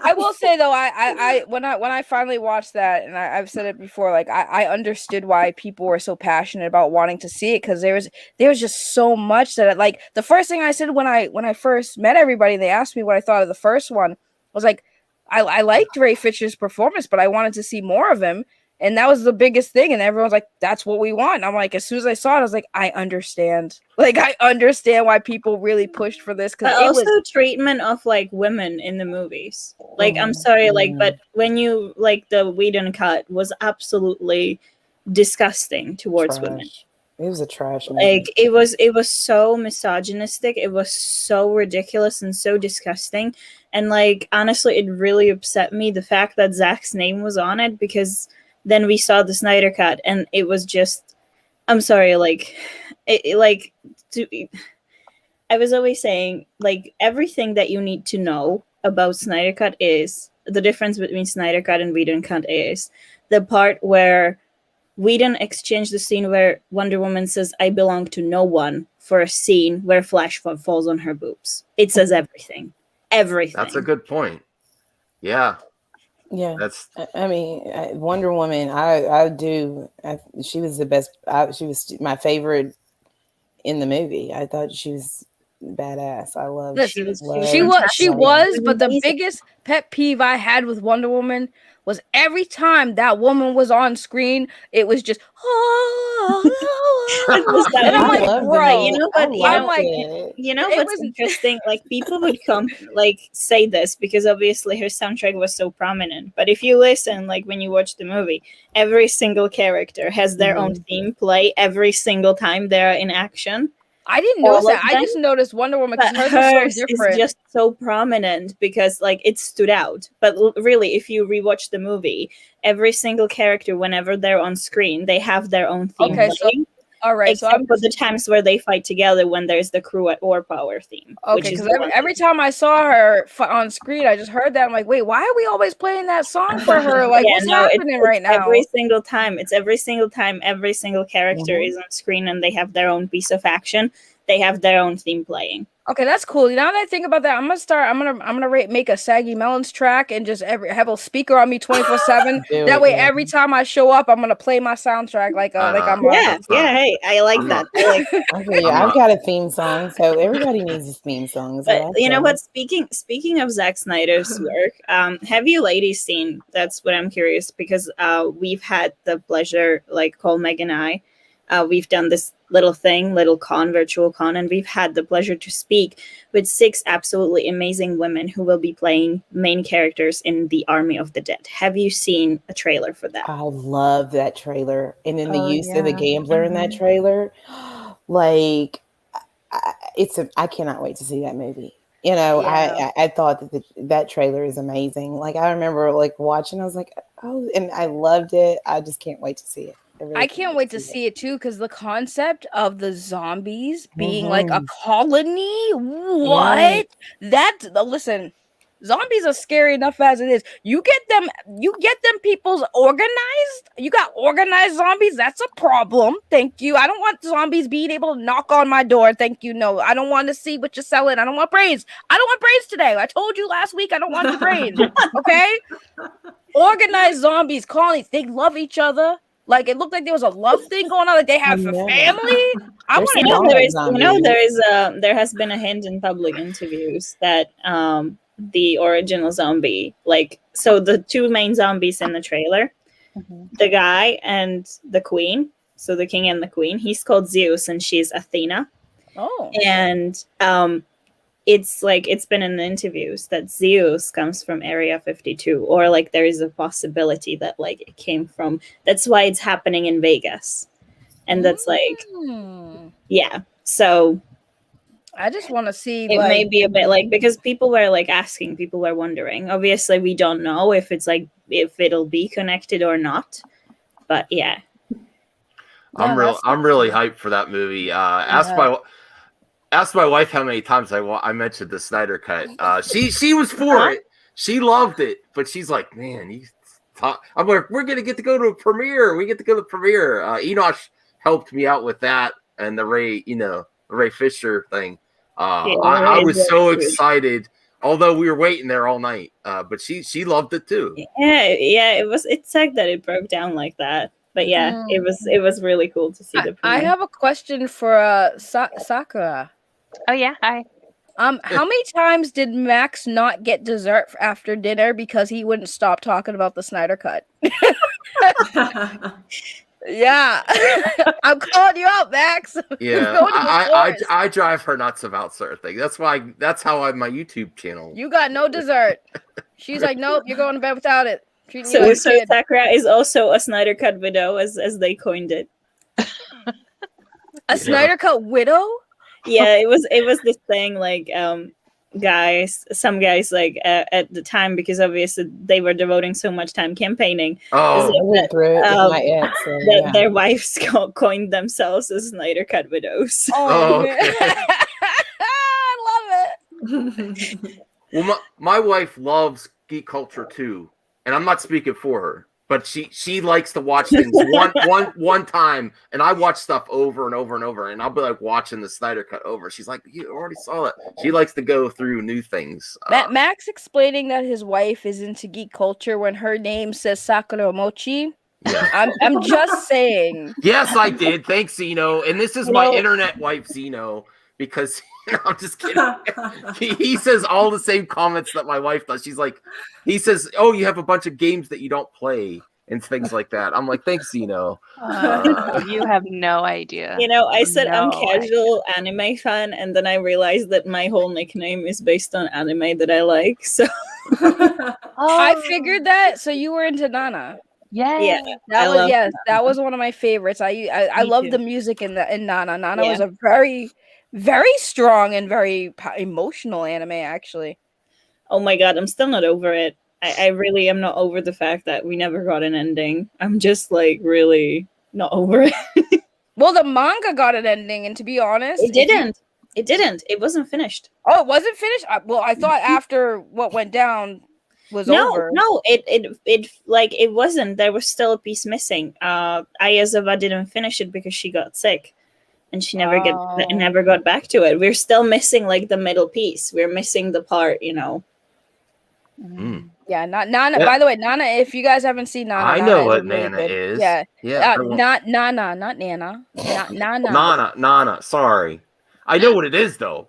I will say though, I when I finally watched that, and I've said it before, like I understood why people were so passionate about wanting to see it, because there was just so much that like the first thing I said when I first met everybody, they asked me what I thought of the first one, was like I liked Ray Fisher's performance, but I wanted to see more of him. And that was the biggest thing. And everyone's like, that's what we want. And I'm like, as soon as I saw it, I was like, I understand. Like, I understand why people really pushed for this. But also treatment of like women in the movies. Like, I'm sorry, like, but when you like the Whedon cut was absolutely disgusting towards women. It was a trash movie. Like it was so misogynistic. It was so ridiculous and so disgusting. And like honestly, it really upset me the fact that Zach's name was on it, because then we saw the Snyder cut and it was just, I'm sorry, like I was always saying, like, everything that you need to know about Snyder cut is the difference between Snyder cut and Whedon cut is the part where Whedon exchanged the scene where Wonder Woman says, I belong to no one, for a scene where Flash falls on her boobs. It says everything. Everything. That's a good point. Yeah. Yeah. Wonder Woman, she was the best. She was my favorite in the movie. I thought she was badass. I loved. She was, but the biggest pet peeve I had with Wonder Woman was every time that woman was on screen, it was just and I'm like, bro, you know what's interesting? Like people would come like say this because obviously her soundtrack was so prominent. But if you listen, like when you watch the movie, every single character has their own theme play every single time they're in action. I didn't notice that. I just noticed Wonder Woman because hers so different. Is just so prominent because like it stood out. But really, if you rewatch the movie, every single character, whenever they're on screen, they have their own theme. Okay, so all right. Except for the times where they fight together when there's the Crew at War Power theme. Okay, because every time I saw her on screen, I just heard that. I'm like, wait, why are we always playing that song for her? Like, what's happening right now? Every single time. It's every single time. Every single character is on screen and they have their own piece of action. They have their own theme playing. Okay, that's cool. Now that I think about that, I'm gonna make a Saggy Melons track and just have a speaker on me 24/7. That way, every time I show up, I'm gonna play my soundtrack like I'm. Hey, I like that. I've got a theme song, so everybody needs a theme song. But you know what? Speaking of Zack Snyder's work, have you ladies seen? That's what I'm curious because we've had the pleasure, like Cole, Meg, and I. We've done this little virtual con, and we've had the pleasure to speak with 6 absolutely amazing women who will be playing main characters in the Army of the Dead. Have you seen a trailer for that? I love that trailer. And then the use of the gambler in that trailer, like, I cannot wait to see that movie. I thought that trailer is amazing. Like, I remember like watching, I was like, oh, and I loved it. I just can't wait to see it. I can't wait to see it too, because the concept of the zombies being like a colony, listen, zombies are scary enough as it is. You get them people's organized. You got organized zombies. That's a problem. Thank you. I don't want zombies being able to knock on my door. Thank you. No, I don't want to see what you're selling. I don't want brains. I don't want brains today. I told you last week I don't want the brains. Okay. Organized zombies, colonies. They love each other. Like it looked like there was a love thing going on. Like they have a family. I want to know. There has been a hint in public interviews that the original zombie, like so the 2 main zombies in the trailer, the guy and the queen. So the king and the queen. He's called Zeus and she's Athena. Oh. And it's been in the interviews that Zeus comes from Area 52, or like there is a possibility that like it came from. That's why it's happening in Vegas, and that's like, yeah. So I just want to see. It may be a bit like because people were like asking, people were wondering. Obviously, we don't know if it's like if it'll be connected or not, but yeah. I'm really hyped for that movie. Asked my wife how many times I mentioned the Snyder cut. She was for it. She loved it, but she's like, man, I'm like, we're gonna get to go to a premiere. We get to go to the premiere. Enosh helped me out with that and the Ray Fisher thing. I was so excited. Although we were waiting there all night, but she loved it too. Yeah. It sucked that it broke down like that, but yeah, it was really cool to see the premiere. I have a question for Sakura. Oh yeah, hi. How many times did Max not get dessert after dinner because he wouldn't stop talking about the Snyder Cut? Yeah, I'm calling you out, Max. Yeah, I drive her nuts about certain things. That's how I have my YouTube channel. You got no dessert. She's like, nope, you're going to bed without it. So Sakura is also a Snyder Cut widow, as they coined it. Snyder Cut widow? Yeah, it was this thing like some guys like at the time, because obviously they were devoting so much time campaigning. I went through it with my ex. So, their wives coined themselves as Snyder Cut widows. Oh, man. I love it. Well, my wife loves geek culture too, and I'm not speaking for her, but she likes to watch things one time, and I watch stuff over and over and over, and I'll be like watching the Snyder Cut over. She's like, you already saw it. She likes to go through new things. Max explaining that his wife is into geek culture when her name says Sakura Mochi. Yeah. I'm just saying. Yes, I did. Thanks, Zeno. And this is my internet wife, Zeno, because I'm just kidding. He says all the same comments that my wife does. She's like, he says, "Oh, you have a bunch of games that you don't play and things like that." I'm like, "Thanks, Zeno." You have no idea. I said I'm casual anime fan, and then I realized that my whole nickname is based on anime that I like. So I figured that. So you were into Nana. Yeah. That was one of my favorites. I love the music in Nana. Nana was a very, very strong and very emotional anime, actually. Oh my god, I'm still not over it. I really am not over the fact that we never got an ending. I'm just like really not over it. Well, the manga got an ending, and to be honest, it didn't. It wasn't finished. Oh, it wasn't finished? Well, I thought after what went down was over. No, it wasn't. There was still a piece missing. Ayazawa didn't finish it because she got sick. And she never got back to it. We're still missing like the middle piece. We're missing the part, Yeah, not Nana. By the way, Nana. If you guys haven't seen Nana, I know what Nana is. Yeah. Not Nana, not Nana. Not Nana. Nana. Sorry, I know what it is though.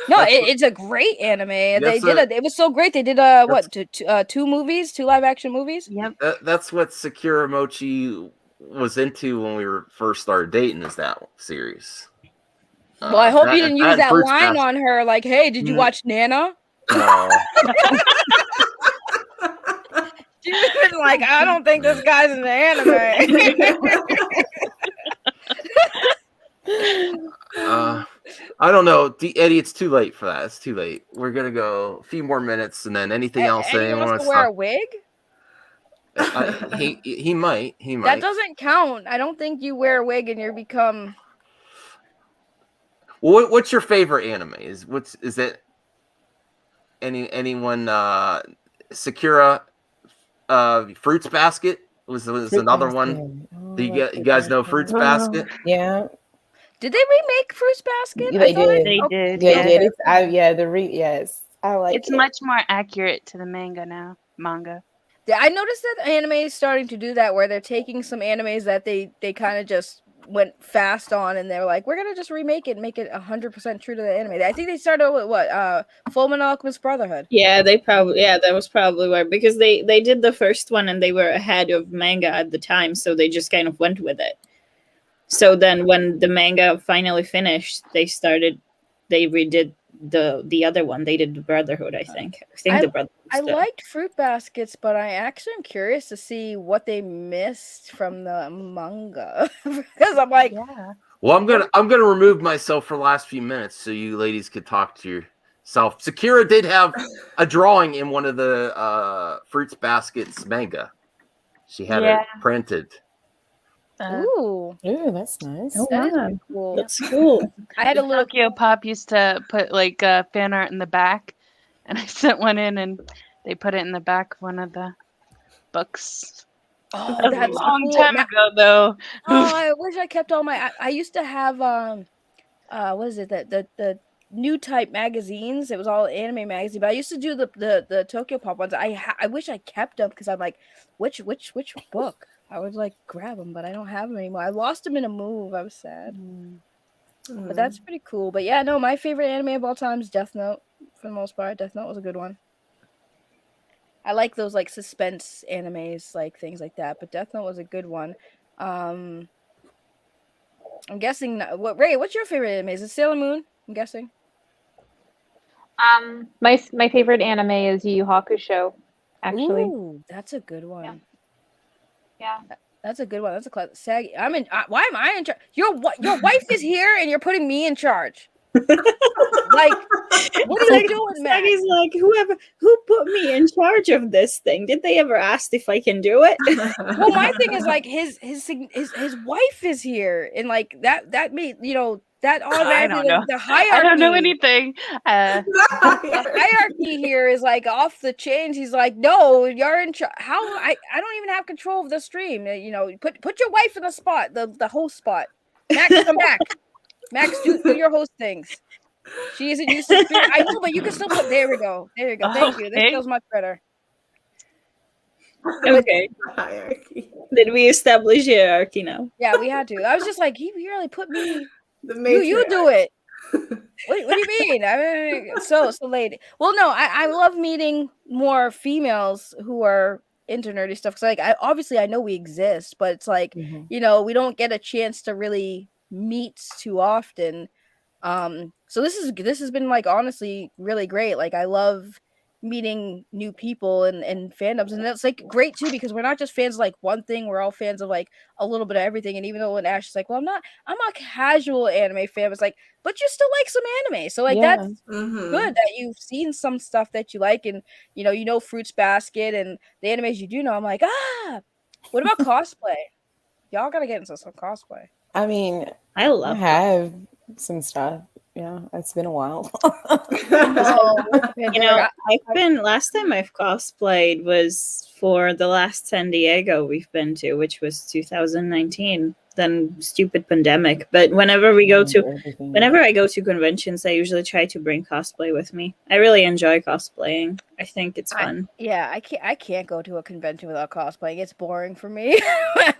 No, it's a great anime. It was so great. They did two movies, 2 live action movies. Yep. That's what Sakura Mochi was into when we were first started dating, is that series. Well, I hope you didn't use that line on her, like, "Hey, did you watch Nana?" No. She's been like, "I don't think this guy's in the anime." I don't know, Eddie. It's too late for that. It's too late. We're gonna go a few more minutes, and then anything else. Anyone wants to wear a wig? He might. That doesn't count. I don't think you wear a wig and you become. Well, what's your favorite anime? Is it? Anyone? Sakura, Fruits Basket was another one. Do you guys know Fruits Basket? Yeah. Did they remake Fruits Basket? They did. They did. They did. Yes. I like it. It's much more accurate to the manga. Yeah, I noticed that anime is starting to do that, where they're taking some animes that they kind of just went fast on, and they're like, we're gonna just remake it and make it 100% true to the anime. I think they started with Full Metal Alchemist Brotherhood. Yeah, that was probably why, because they did the first one and they were ahead of manga at the time, so they just kind of went with it. So then when the manga finally finished, they redid the other one. They did the Brotherhood, I think. The Brotherhood. I liked Fruit Baskets, but I actually am curious to see what they missed from the manga, because I'm like, Well, I'm gonna remove myself for the last few minutes so you ladies could talk to yourself. Sakura did have a drawing in one of the Fruits Baskets manga. She had it printed. Ooh, that's nice. Oh, wow. Cool. That's cool. I had a little Tokyo Pop used to put like fan art in the back, and I sent one in, and they put it in the back of one of the books. Oh, A that's long cool. time ago, though. Oh, I wish I kept all my. I used to have what is it, the new type magazines. It was all anime magazine, but I used to do the Tokyo Pop ones. I wish I kept them because I'm like, which book? I would like grab them, but I don't have them anymore. I lost them in a move. I was sad. But that's pretty cool. But yeah, no, my favorite anime of all time is Death Note. For the most part, Death Note was a good one. I like those like suspense animes, like things like that. But Death Note was a good one. I'm guessing. Ray, what's your favorite anime? Is it Sailor Moon? I'm guessing. My favorite anime is Yu Yu Hakusho. Actually, ooh, that's a good one. Yeah. That's a good one. That's a class. Saggy. Why am I in charge? Your wife is here, and you're putting me in charge. Like, what are you doing, Max? Saggy's like, who put me in charge of this thing? Did they ever ask if I can do it? Well, my thing is like his wife is here, and like that made that automatically the hierarchy. I don't know anything. The hierarchy here is like off the chains. He's like, no, you're in charge. How I don't even have control of the stream. Put your wife in the spot, the host spot. Max, come back. Max, do your host things. She isn't used to spirit. I know, but you can still put. There we go. Thank you. This feels much better. Okay. Did we establish hierarchy now? Yeah, we had to. I was just like, he really put me. You do it. What do you mean? I mean, so lady. Well, no, I love meeting more females who are into nerdy stuff. Cause like, I know we exist, but it's like, we don't get a chance to really meet too often. So this has been like honestly really great. Like I love meeting new people and fandoms, and that's like great too because we're not just fans of like one thing, we're all fans of like a little bit of everything. And even though when Ash is like, well, I'm a casual anime fan, it's like, but you still like some anime, so like that's good that you've seen some stuff that you like, and Fruits Basket and the animes you do know. I'm like, what about cosplay? Y'all gotta get into some cosplay. I mean, I have some stuff. Yeah, it's been a while. Last time I've cosplayed was for the last San Diego we've been to, which was 2019. Then stupid pandemic. But whenever I go to conventions, I usually try to bring cosplay with me. I really enjoy cosplaying. I think it's fun. I can't go to a convention without cosplaying. It's boring for me. What? It's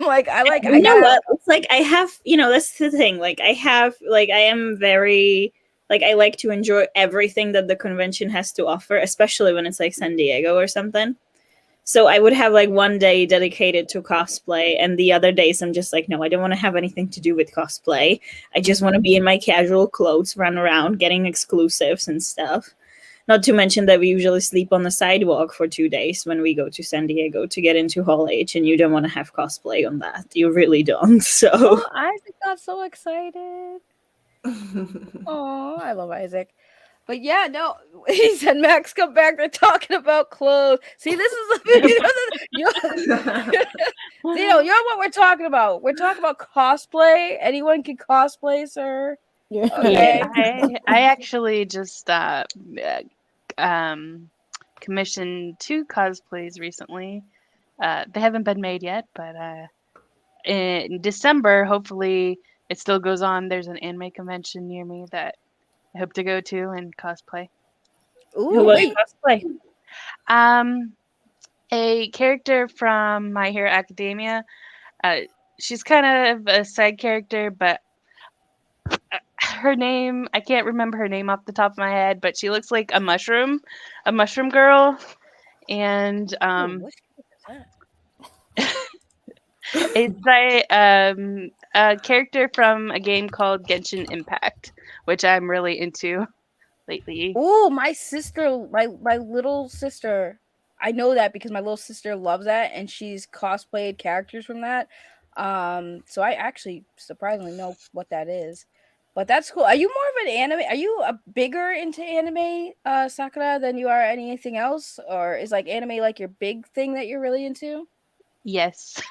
like I have, that's the thing. Like I am very I like to enjoy everything that the convention has to offer, especially when it's like San Diego or something. So I would have like one day dedicated to cosplay, and the other days I'm just like, no, I don't want to have anything to do with cosplay. I just want to be in my casual clothes, run around, getting exclusives and stuff. Not to mention that we usually sleep on the sidewalk for 2 days when we go to San Diego to get into Hall H, and you don't want to have cosplay on that. You really don't. So Isaac got so excited. Oh, I love Isaac. But yeah, no, he said, Max, come back. They're talking about clothes. See, this is what we're talking about. We're talking about cosplay. Anyone can cosplay, sir. Yeah. Okay. I actually just commissioned 2 cosplays recently. They haven't been made yet, but in December, hopefully it still goes on. There's an anime convention near me that I hope to go to and cosplay. Ooh, who will you cosplay? A character from My Hero Academia. She's kind of a side character, but her name, I can't remember her name off the top of my head, but she looks like a mushroom girl. And it's like a character from a game called Genshin Impact, which I'm really into lately. Oh, my sister, my little sister, I know that because my little sister loves that, and she's cosplayed characters from that. So I actually surprisingly know what that is. But that's cool. Are you more of an anime? Are you bigger into anime, Sakura, than you are anything else? Or is like anime like your big thing that you're really into? Yes.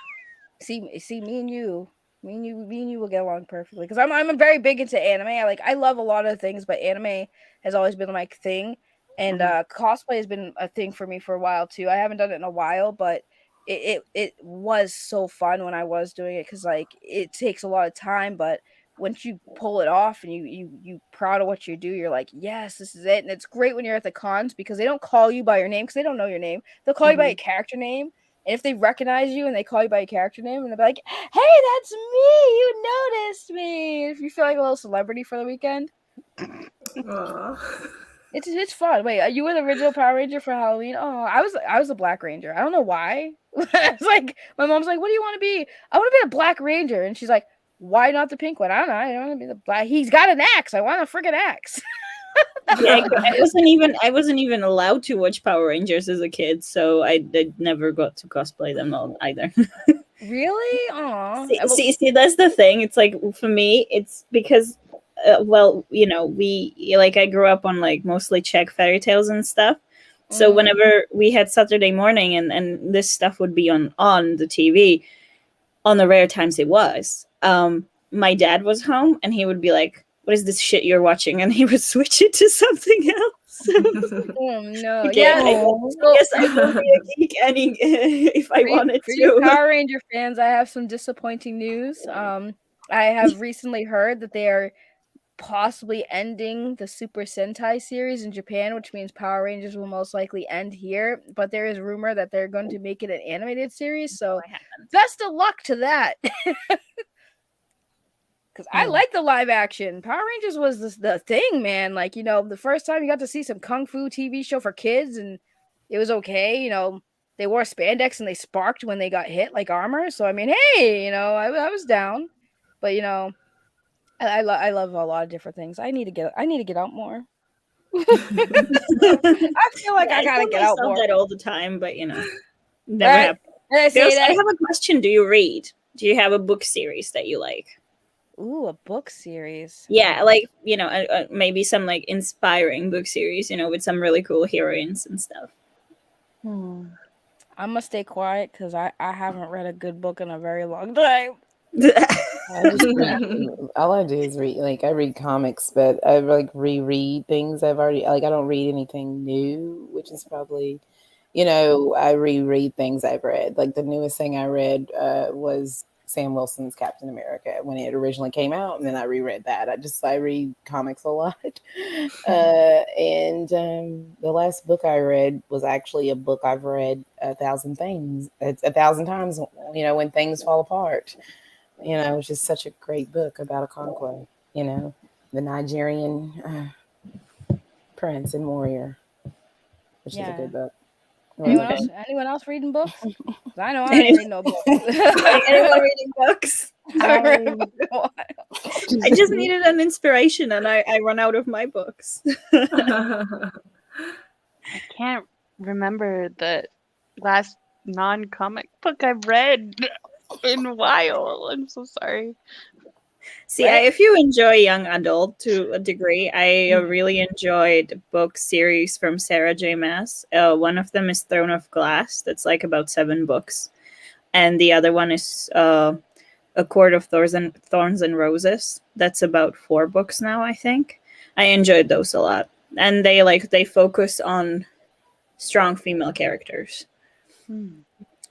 See, me and you will get along perfectly because I'm very big into anime. I love a lot of things, but anime has always been my thing, and cosplay has been a thing for me for a while too. I haven't done it in a while, but it was so fun when I was doing it, because like it takes a lot of time, but once you pull it off and you proud of what you do, you're like, yes, this is it. And it's great when you're at the cons, because they don't call you by your name, because they don't know your name. They'll call you by a character name. And if they recognize you and they call you by your character name, and they'll be like, hey, that's me, you noticed me. If you feel like a little celebrity for the weekend. It's fun. Wait, you were the original Power Ranger for Halloween? Oh, I was the Black Ranger. I don't know why. It's like my mom's like, what do you want to be? I want to be a Black Ranger. And she's like, why not the pink one? I don't know. I don't want to be the black. He's got an axe. I want a freaking axe. Yeah, I wasn't even allowed to watch Power Rangers as a kid, so I never got to cosplay them all either. Really? Aw. See, that's the thing. It's like, for me, it's because, well, you know, I grew up on like mostly Czech fairy tales and stuff. So whenever we had Saturday morning and this stuff would be on the TV, on the rare times it was, my dad was home and he would be like, what is this shit you're watching? And he would switch it to something else. Oh no! Okay, Yeah, I guess I would be a geek if I wanted for to. you Power Ranger fans, I have some disappointing news. I have recently heard that they are possibly ending the Super Sentai series in Japan, which means Power Rangers will most likely end here. But there is rumor that they're going to make it an animated series. So best of luck to that. Because I like the live action. Power Rangers was the thing, man. Like, you know, the first time you got to see some Kung Fu TV show for kids, and it was okay. You know, they wore spandex and they sparked when they got hit like armor. So, I mean, hey, you know, I was down. But, you know, I love a lot of different things. I need to get out more. I feel like I gotta get out more. That all the time, but, you know, never happened. I have a question. Do you read? Do you have a book series that you like? Ooh, a book series. Yeah, like, you know, maybe some like inspiring book series, you know, with some really cool heroines and stuff. I'm gonna stay quiet because I haven't read a good book in a very long time. All I do is read. Like, I read comics, but I like reread things I've already. Like, I don't read anything new, which is probably, you know, I reread things I've read. Like, the newest thing I read was Sam Wilson's Captain America when it originally came out, and then I reread that. I read comics a lot. And the last book I read was actually a book I've read 1,000 things. It's 1,000 times, you know, When Things Fall Apart. You know, it's just such a great book about a conquest, you know, the Nigerian prince and warrior, which is a good book. Anyone else reading books? I know I ain't reading no books. Anyone reading books? I just needed an inspiration, and I run out of my books. I can't remember the last non-comic book I've read in a while. I'm so sorry. See, if you enjoy young adult to a degree, I really enjoyed a book series from Sarah J. Maas. One of them is Throne of Glass. That's like about 7 books. And the other one is A Court of Thorns and Roses. That's about 4 books now, I think. I enjoyed those a lot. And they focus on strong female characters.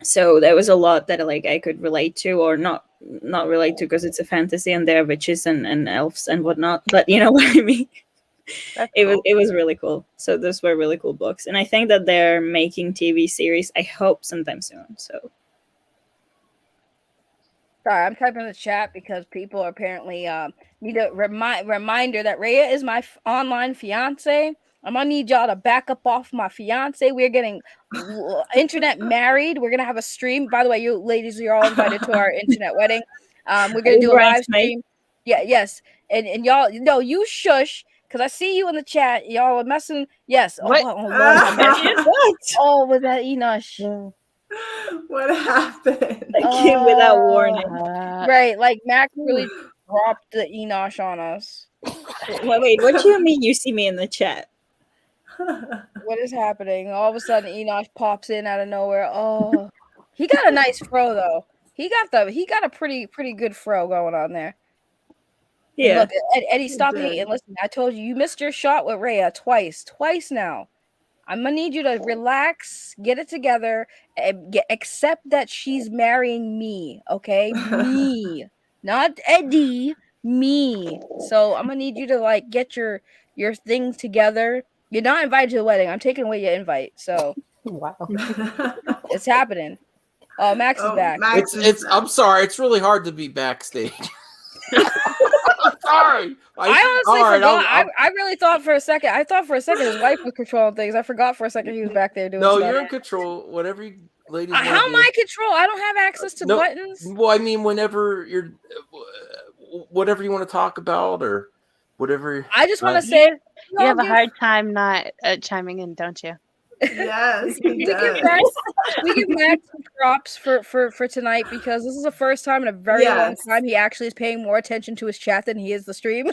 So there was a lot that I could relate to, or not relate to, because it's a fantasy and there are witches and elves and whatnot. But you know what I mean. It was really cool. So those were really cool books, and I think that they're making TV series. I hope sometime soon. So. Sorry, I'm typing in the chat because people apparently need a reminder that Rhea is my online fiance. I'm gonna need y'all to back up off my fiance. We're getting internet married. We're gonna have a stream. By the way, you ladies, you're all invited to our internet wedding. We're gonna do a live stream. Yeah, yes, and y'all, no, you shush, because I see you in the chat. Y'all are messing. Yes. What? What? Oh, was that Enosh? What happened? Came without warning. Right, like Max really dropped the Enosh on us. Wait, what do you mean you see me in the chat? What is happening? All of a sudden, Enosh pops in out of nowhere. Oh, he got a nice fro though. He got a pretty good fro going on there. Yeah. And look, Eddie, stop hating. Listen, I told you missed your shot with Rhea twice now. I'm gonna need you to relax, get it together, and accept that she's marrying me. Okay, me, not Eddie. Me. So I'm gonna need you to like get your things together. You're not invited to the wedding. I'm taking away your invite. So Wow. it's happening. Oh, Max is back. I'm sorry. It's really hard to be backstage. I'm sorry. I honestly forgot. I really thought for a second. I thought for a second his wife was controlling things. I forgot for a second he was back there doing stuff. No, you're in control. Whatever you ladies. How am I in control? I don't have access to buttons. Well, I mean, whenever you're, whatever you want to talk about or whatever. I just want to say you have a hard time not chiming in, don't you? Yes, we give Max some props for tonight because this is the first time in a very long time he actually is paying more attention to his chat than he is the stream.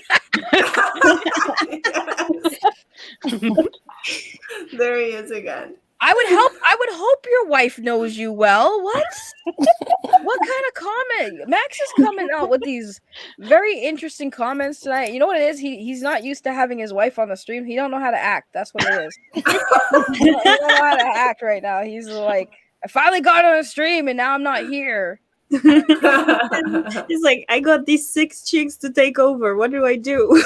There he is again. I would hope your wife knows you well. What kind of comment? Max is coming out with these very interesting comments tonight. You know what it is? He's not used to having his wife on the stream. He don't know how to act. That's what it is. He don't know how to act right now. He's like, I finally got on a stream and now I'm not here. He's like, I got these 6 chicks to take over. What do I do?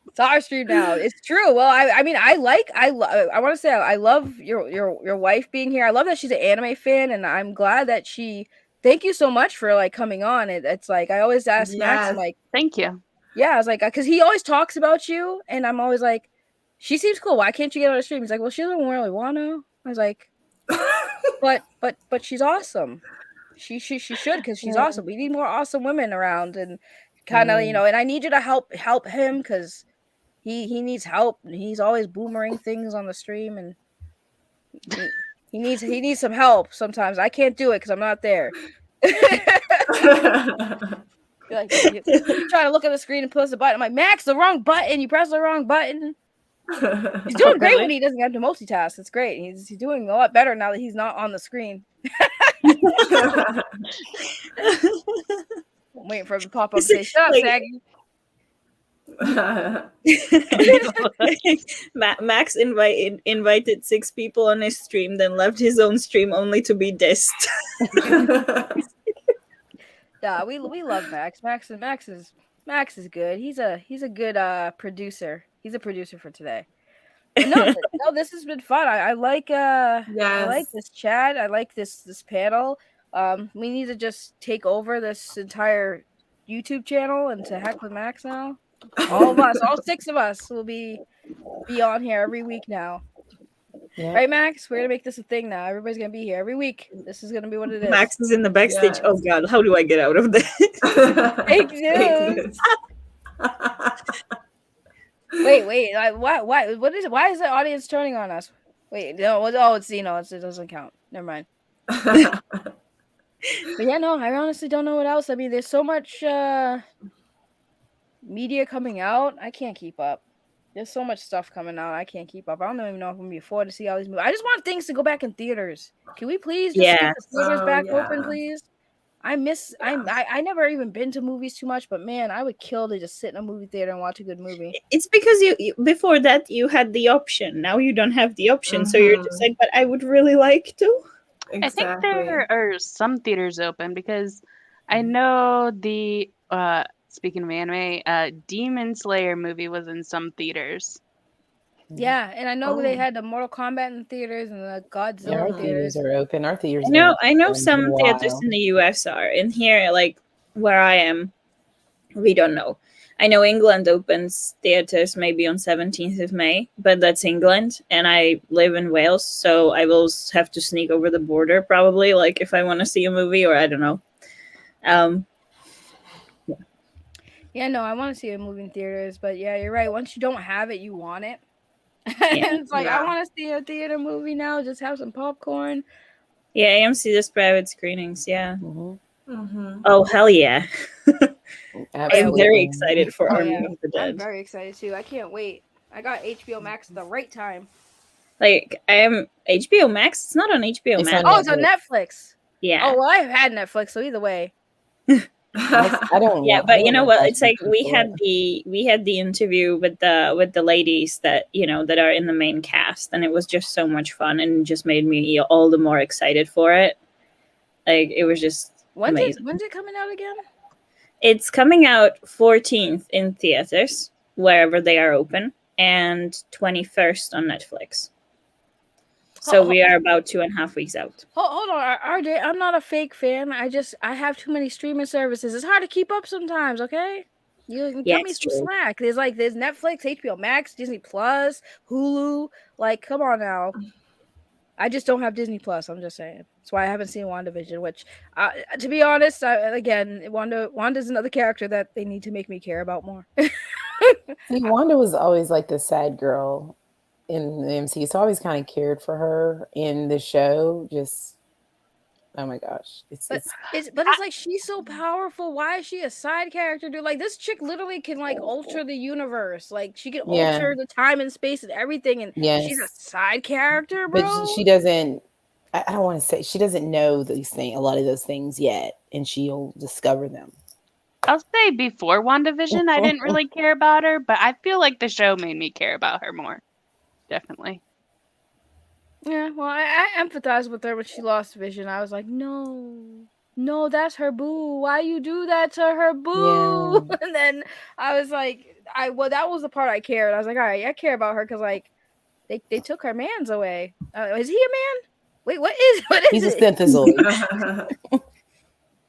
It's our stream now. It's true. Well, I mean, I want to say I love your wife being here. I love that she's an anime fan, and I'm glad that she. Thank you so much for like coming on. It's like I always ask Max, I'm like, thank you. Yeah, I was like, because he always talks about you, and I'm always like, she seems cool. Why can't you get on the stream? He's like, well, she doesn't really want to. I was like, but she's awesome. She should because she's awesome. We need more awesome women around, and kind of and I need you to help him because. He needs help. He's always boomerang things on the stream, and he needs some help sometimes. I can't do it because I'm not there. Like, you're trying to look at the screen and press the button. I'm like, Max, the wrong button. You press the wrong button. He's doing great when he doesn't have to multitask. It's great. He's doing a lot better now that he's not on the screen. I'm waiting for him to pop up and say, "Shut up, Saggy." Max invited 6 people on his stream, then left his own stream only to be dissed. Yeah, we love Max. Max is good. He's a good producer. He's a producer for today. But no, this has been fun. I like I like this chat. I like this panel. We need to just take over this entire YouTube channel and to heck with Max now. All of us, all 6 of us will be on here every week now. Yeah. Right, Max? We're gonna make this a thing now. Everybody's gonna be here every week. This is gonna be what it is. Max is in the backstage. Yes. Oh God, how do I get out of this? Fake news. Wait. What is it? Why is the audience turning on us? Wait, no. Oh, it's Zeno. It doesn't count. Never mind. But yeah, no. I honestly don't know what else. I mean, there's so much media coming out. I can't keep up. There's so much stuff coming out. I can't keep up. I don't even know if I'm gonna be afford to see all these movies. I just want things to go back in theaters. Can we please just get the theaters back open, please? I never even been to movies too much, but man, I would kill to just sit in a movie theater and watch a good movie. It's because you before that you had the option. Now you don't have the option, so you're just like, but I would really like to. Exactly. I think there are some theaters open because I know the speaking of anime, Demon Slayer movie was in some theaters. Yeah, and I know they had the Mortal Kombat in theaters and the Godzilla our theaters are open. Our theaters. I know some theaters in the US are. In here, like where I am, we don't know. I know England opens theaters maybe on 17th of May, but that's England, and I live in Wales, so I will have to sneak over the border probably, like if I want to see a movie, or I don't know. Yeah, no, I want to see a movie in theaters, but yeah, you're right. Once you don't have it, you want it. It's like, I want to see a theater movie now. Just have some popcorn. Yeah, AMC does private screenings. Yeah. Mm-hmm. Mm-hmm. Oh, hell yeah. I'm very excited for Army of the Dead. I'm very excited too. I can't wait. I got HBO Max at the right time. Like, I am HBO Max. It's not on HBO Max. It's on Netflix. Yeah. Oh, well, I've had Netflix, so either way. I don't. Yeah, but you know what? It's like we had the interview with the ladies that that are in the main cast, and it was just so much fun, and just made me all the more excited for it. Like it was just amazing. When's it coming out again? It's coming out 14th in theaters wherever they are open, and 21st on Netflix. So we are about 2.5 weeks out. Hold on, RJ. I'm not a fake fan. I have too many streaming services. It's hard to keep up sometimes. Okay, you give me some slack. There's Netflix, HBO Max, Disney Plus, Hulu. Like, come on now. I just don't have Disney Plus. I'm just saying. That's why I haven't seen WandaVision. Which, to be honest, Wanda's another character that they need to make me care about more. See, Wanda was always like the sad girl in the MCU, so I always kind of cared for her in the show. Just, oh my gosh, it's like she's so powerful. Why is she a side character, dude? Like, this chick literally can alter the universe. Like, she can alter the time and space and everything, and she's a side character, bro. But she doesn't. I don't want to say she doesn't know these things, a lot of those things yet, and she'll discover them. I'll say before WandaVision, I didn't really care about her, but I feel like the show made me care about her more. Definitely. Yeah, well, I empathized with her when she lost Vision. I was like, no, that's her boo. Why you do that to her boo? Yeah. And then I was like, that was the part I cared. I was like, all right, I care about her because they took her mans away. Is he a man? Wait, what is He's a synthezoid.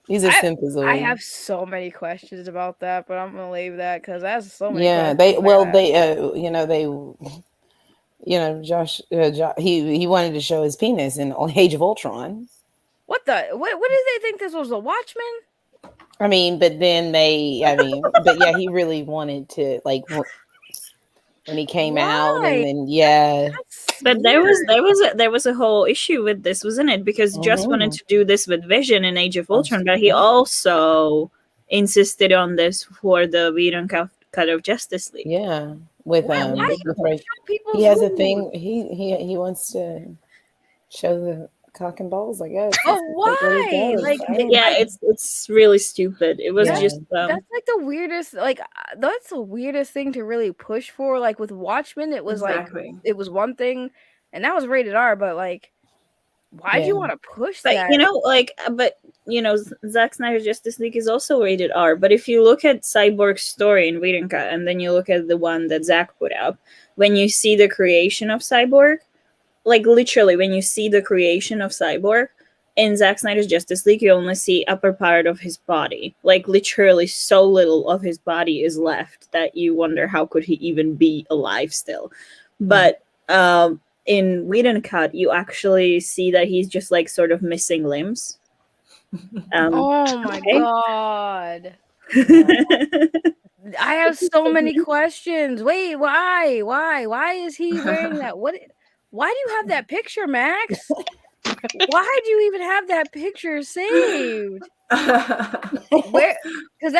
He's a synthezoid. I have so many questions about that, but I'm gonna leave that because that's so many. Yeah, Josh, he wanted to show his penis in Age of Ultron. What did they think this was, a Watchmen? I mean, but then but yeah, he really wanted to, like, when he came out, and then But there was a whole issue with this, wasn't it? Because Joss wanted to do this with Vision in Age of Ultron, but he also insisted on this for the Whedon cut of Justice League. Yeah, with he has a thing. He wants to show the cock and balls, I guess. Oh, why? It's really stupid. It was just that's like the weirdest. Like, that's the weirdest thing to really push for. Like with Watchmen, it was it was one thing, and that was rated R. But like, why do you want to push that? Zack Snyder's Justice League is also rated R. But if you look at Cyborg's story in Whedon Cut, and then you look at the one that Zack put out, when you see the creation of Cyborg. Like, literally, when you see the creation of Cyborg in Zack Snyder's Justice League, you only see upper part of his body. Like, literally, so little of his body is left that you wonder how could he even be alive still. But in Whedon Cut, you actually see that he's just, like, sort of missing limbs. Oh, my God. I have so many questions. Wait, why? Why is he wearing that? Why do you have that picture, Max? Why do you even have that picture saved? Where? Because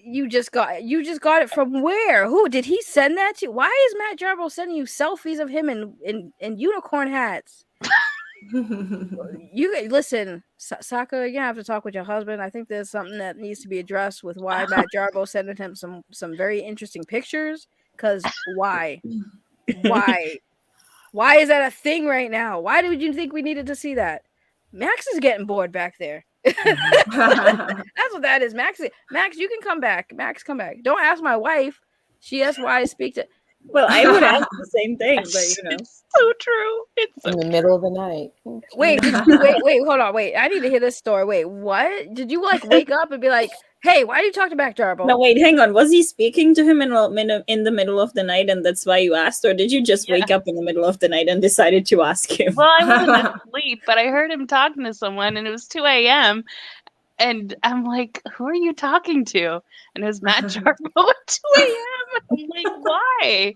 you just got it from where? Who did he send that to? Why is Matt Jarbo sending you selfies of him in unicorn hats? You listen, Saka. You're gonna have to talk with your husband. I think there's something that needs to be addressed with why Matt Jarbo sending him some very interesting pictures. Because why? Why is that a thing right now? Why did you think we needed to see that? Max is getting bored back there. That's what that is. Max, you can come back. Max, come back. Don't ask my wife. She asked why I speak to. Well, I would ask the same thing, but It's so true. It's in the middle of the night. Wait, hold on. Wait, I need to hear this story. Wait, what? Did you wake up and be like, hey, why do you talk to Matt Jarbo? No, wait, hang on. Was he speaking to him in the middle of the night and that's why you asked? Or did you just wake up in the middle of the night and decided to ask him? Well, I wasn't asleep, but I heard him talking to someone and it was 2 a.m. And I'm like, who are you talking to? And it was Matt Jarbo at 2 a.m. I'm like, why?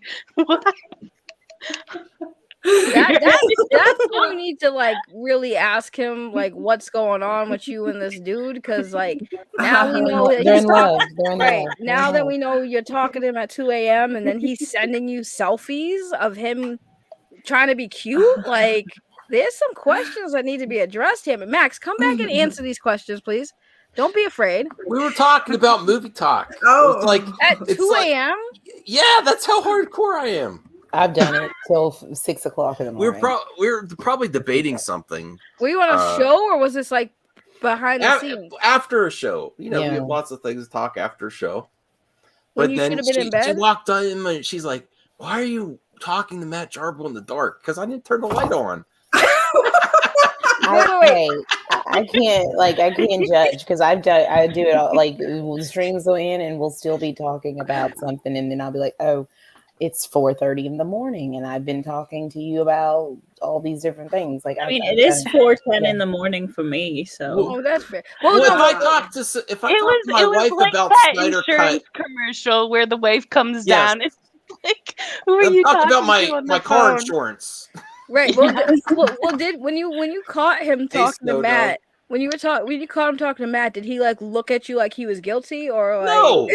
That's when you need to really ask him what's going on with you and this dude, because now we know that he's now that we know you're talking to him at 2 a.m. and then he's sending you selfies of him trying to be cute. There's some questions that need to be addressed here. But Max, come back and answer these questions, please. Don't be afraid. We were talking about movie talk. Oh, it's like at 2 a.m. Yeah, that's how hardcore I am. I've done it till 6 o'clock in the morning. We were probably debating something. Were you on a show, or was this like behind the scenes? After a show, we have lots of things to talk after a show. When but you then should have been in bed? She walked in and she's like, "Why are you talking to Matt Jarbo in the dark?" Because I didn't turn the light on. I can't judge because I do it all, like the streams go in and we'll still be talking about something, and then I'll be like, oh, it's 4:30 in the morning and I've been talking to you about all these different things. Like I mean, it is 4:10 in the morning for me, so that's fair. Well, if I talk to my wife like about that Snyder insurance Cut commercial where the wife comes Yes. down, it's like, who are you talking about to on my the car phone? insurance. Right. Well, when you caught him talking to Matt, when you caught him talking to Matt, did he like look at you like he was guilty or like? No.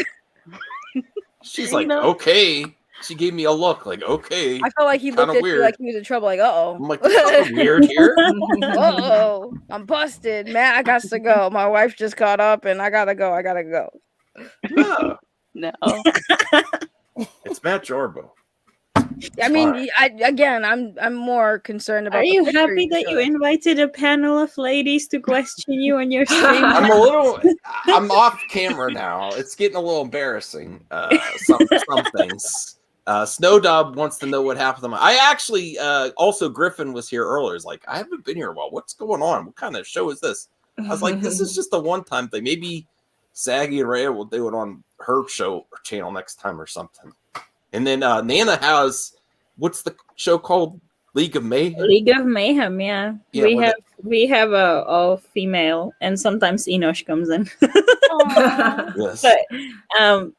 She's like, okay. She gave me a look like, okay. I felt like he looked at you like he was in trouble. Like, uh-oh. I'm like, something weird here. Uh-oh. I'm busted. Matt, I got to go. My wife just caught up and I gotta go. No. It's Matt Jarbo. I mean, I'm more concerned about. Are you happy that you invited a panel of ladies to question you on your stream? I'm off camera now. It's getting a little embarrassing. Some things. Snowdub wants to know what happened to my. I actually also Griffin was here earlier. He's like, I haven't been here a while. What's going on? What kind of show is this? I was like, this is just a one-time thing. Maybe Saggy and Rhea will do it on her show or channel next time or something. And then Nana has what's the show called? League of Mayhem. League of Mayhem, yeah. We have a all female, and sometimes Enosh comes in. Yes. But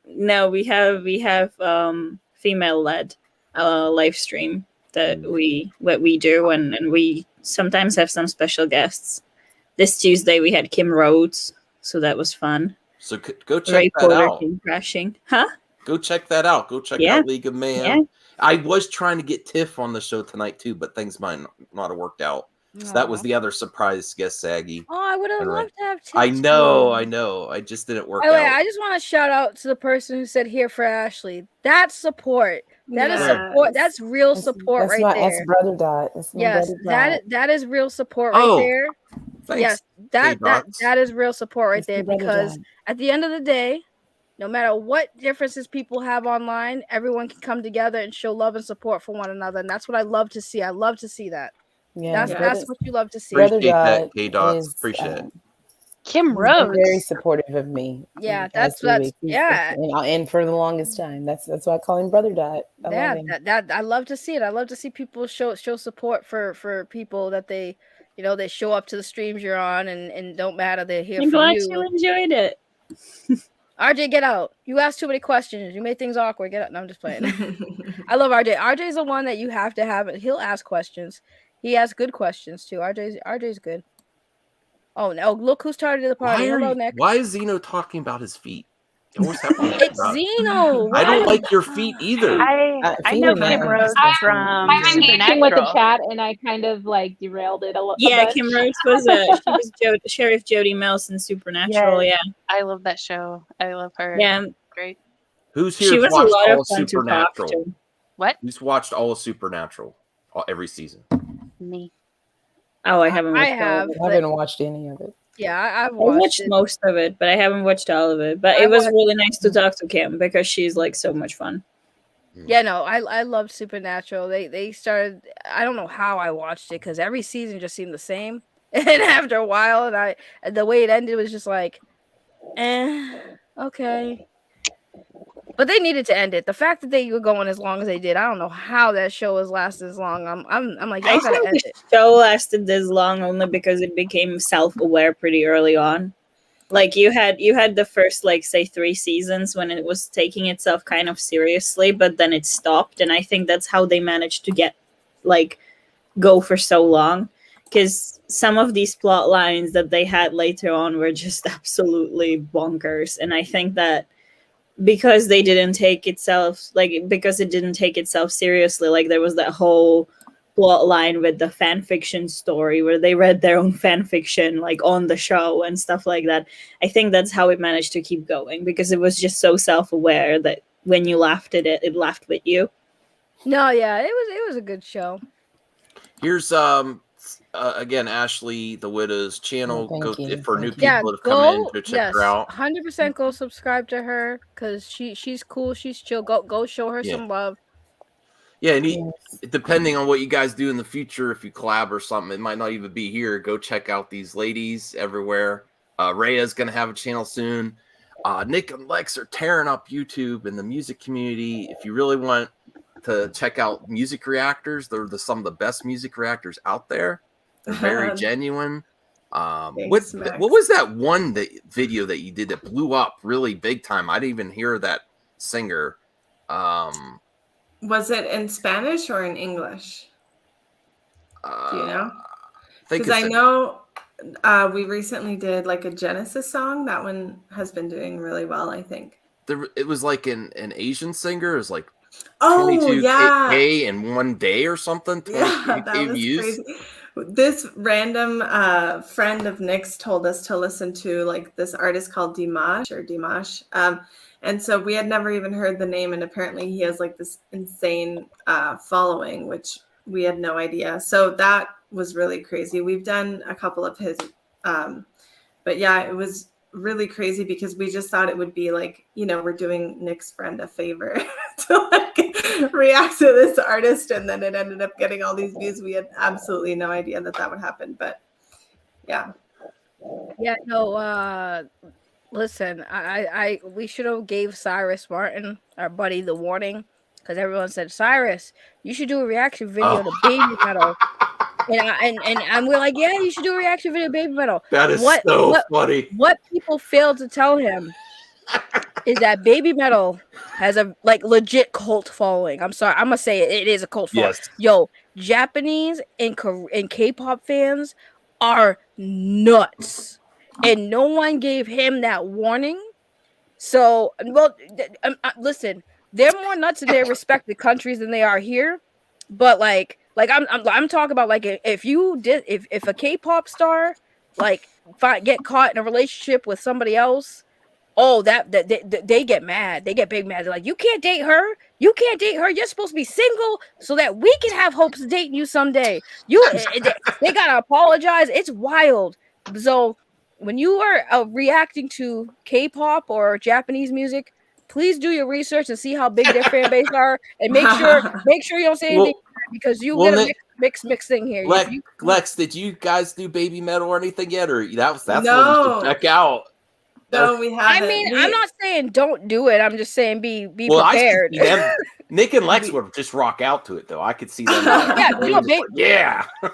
no, we have female led live stream that we do, and we sometimes have some special guests. This Tuesday we had Kim Rhodes, so that was fun. So go check Ray that Porter out. came crashing, huh? Go check that out. Go check out League of Mayhem. Yeah. I was trying to get Tiff on the show tonight too, but things might not have worked out. So that was the other surprise guest, Saggy. Oh, I would have loved to have Tiff. I know. I just didn't work out. I just want to shout out to the person who said "Here for Ashley." That's support. That is support. That's real support right there. That's Brother Dot. Yes, that is real support right there. Thanks. Yes, that is real support right there, because at the end of the day, no matter what differences people have online, everyone can come together and show love and support for one another, and that's what I love to see. I love to see that. Yeah, that's what you love to see. Appreciate that, K-Dots. Appreciate it. Kim Rhodes, very supportive of me. Yeah, and for the longest time, that's why I call him Brother Dot. I love to see it. I love to see people show support for people that they show up to the streams you're on and don't matter. They're here. I'm glad you enjoyed it. RJ, get out. You asked too many questions. You made things awkward. Get out. No, I'm just playing. I love RJ. RJ's the one that you have to have. He'll ask questions. He asks good questions too. RJ's good. Oh no! Look who started the party. Hello, Nick. Why is Zeno talking about his feet? It's Zeno. I don't like your feet either. I know Kim Rhodes from Supernatural with the chat, and I kind of like derailed it a little. Yeah, Kim Rhodes was Sheriff Jody Mills in Supernatural. Yeah, I love that show. I love her. Yeah, great. Who's here? She was a lot of fun Supernatural? to talk to. What? Who's watched all of Supernatural every season? Me. Oh, I haven't. I haven't watched any of it. Yeah, I've watched most of it, but I haven't watched all of it. But it was really nice to talk to Kim because she's like so much fun. Yeah, no, I loved Supernatural. They started. I don't know how I watched it because every season just seemed the same, and after a while, the way it ended was just like, okay. But they needed to end it. The fact that they were going as long as they did, I don't know how that show has lasted as long. I'm like, I think the show lasted this long only because it became self-aware pretty early on. Like you had the first like say 3 seasons when it was taking itself kind of seriously, but then it stopped, and I think that's how they managed to go for so long. Because some of these plot lines that they had later on were just absolutely bonkers, and I think that because it didn't take itself seriously, like there was that whole plot line with the fan fiction story where they read their own fan fiction like on the show and stuff like that. I think that's how it managed to keep going, because it was just so self-aware that when you laughed at it, it laughed with you. No, yeah, it was a good show. Here's again, Ashley the Widow's channel. Oh, for new people to come in to check her out. 100% go subscribe to her because she's cool. She's chill. Go show her some love. Yeah, and depending on what you guys do in the future, if you collab or something, it might not even be here. Go check out these ladies everywhere. Rhea's going to have a channel soon. Nick and Lex are tearing up YouTube and the music community. If you really want to check out music reactors, they're some of the best music reactors out there. They're very genuine. What was that one video that you did that blew up really big time? I didn't even hear that singer. Was it in Spanish or in English? Do you know? Because I know we recently did like a Genesis song. That one has been doing really well, I think. It was like an Asian singer. It was like 22K in one day or something. 22K views. Crazy. This random friend of Nick's told us to listen to like this artist called Dimash. And so we had never even heard the name, and apparently he has like this insane following, which we had no idea. So that was really crazy. We've done a couple of his, but yeah, it was really crazy because we just thought it would be like, we're doing Nick's friend a favor to like react to this artist, and then it ended up getting all these views. We had absolutely no idea that would happen, but yeah. Yeah, no, listen, we should have gave Cyrus Martin, our buddy, the warning, because everyone said, Cyrus, you should do a reaction video to Baby Metal. And we're like, yeah, you should do a reaction video to Baby Metal. That is so funny. What people failed to tell him is that Baby Metal has a like legit cult following. I'm sorry, I'm gonna say it is a cult following. Yes. Yo, Japanese and K-pop fans are nuts. And no one gave him that warning. So, listen, they're more nuts in their respective countries than they are here. But I'm talking about like if a K-pop star like get caught in a relationship with somebody else, they get mad. They get big mad. They're like, you can't date her. You can't date her. You're supposed to be single so that we can have hopes of dating you someday. They gotta apologize. It's wild. So when you are reacting to K-pop or Japanese music, please do your research and see how big their fan base are, and make sure you don't say anything because you get a mixed thing here. Lex, did you guys do Baby Metal or anything yet, or that's what you should check out? No, we haven't. I mean, I'm not saying don't do it. I'm just saying be prepared. Nick and Lex would just rock out to it, though. I could see them.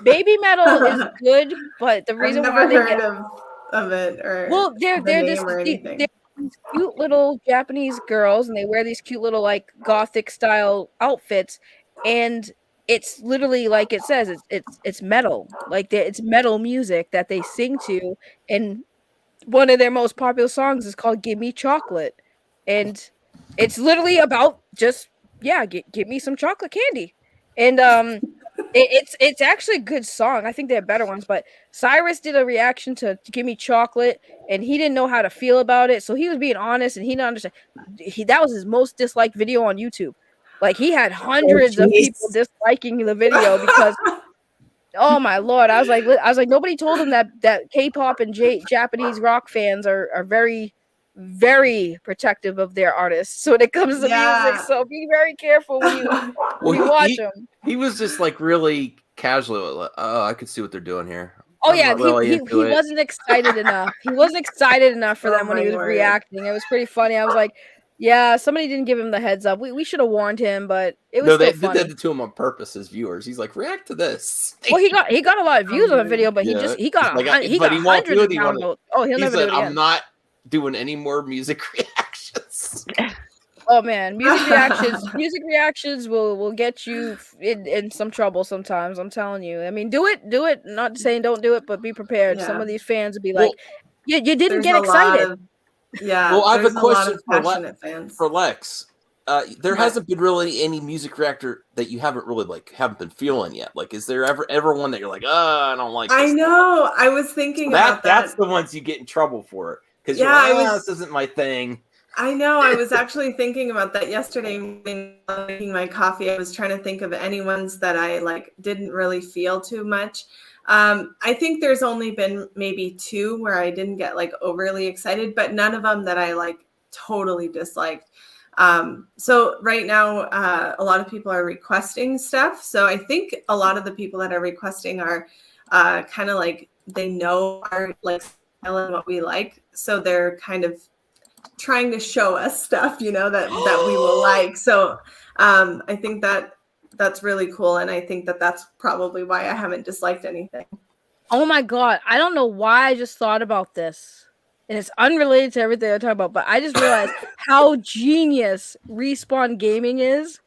Baby Metal is good, but the reason why they heard of it or they're these cute little Japanese girls, and they wear these cute little like gothic style outfits, and it's literally like it says it's metal, like it's metal music that they sing to, and one of their most popular songs is called "Give Me Chocolate," and it's literally about just give me some chocolate candy, and it's actually a good song. I think they have better ones, but Cyrus did a reaction to "Give Me Chocolate," and he didn't know how to feel about it, so he was being honest, and he didn't understand. That was his most disliked video on YouTube. Like he had hundreds of people disliking the video because, oh my lord, I was like, nobody told him that K-pop and Japanese rock fans are very, very protective of their artists. So when it comes to music, so be very careful when you watch them. He was just like really casual. I could see what they're doing here. Oh yeah, he wasn't excited enough. He wasn't excited enough for them when he was reacting. It was pretty funny. I was like, yeah, somebody didn't give him the heads up. We should have warned him, but it was they funny. did that to him on purpose as viewers. He's like, react to this. Well, he got a lot of views on the video, but he got hundreds of downloads. Oh, he'll never do it again. I'm not doing any more music reactions. Oh man, music reactions will get you in some trouble sometimes. I'm telling you. I mean, do it. Not saying don't do it, but be prepared. Yeah. Some of these fans will be like, you didn't get excited. Yeah. Well, I have a question for Lex. there hasn't been really any music reactor that you haven't really haven't been feeling yet. Like, is there ever one that you're like, I don't like this? I know. I was thinking about that. That's the ones you get in trouble for. Because you're like, this isn't my thing. I know. I was actually thinking about that yesterday when making my coffee. I was trying to think of any ones that I didn't really feel too much. I think there's only been maybe 2 where I didn't get overly excited, but none of them that I totally disliked. So right now, a lot of people are requesting stuff. So I think a lot of the people that are requesting are kind of they know our style and what we like. So they're kind of trying to show us stuff, that we will like. So I think that's really cool. And I think that's probably why I haven't disliked anything. Oh my God. I don't know why I just thought about this. And it's unrelated to everything I talk about, but I just realized how genius Respawn Gaming is.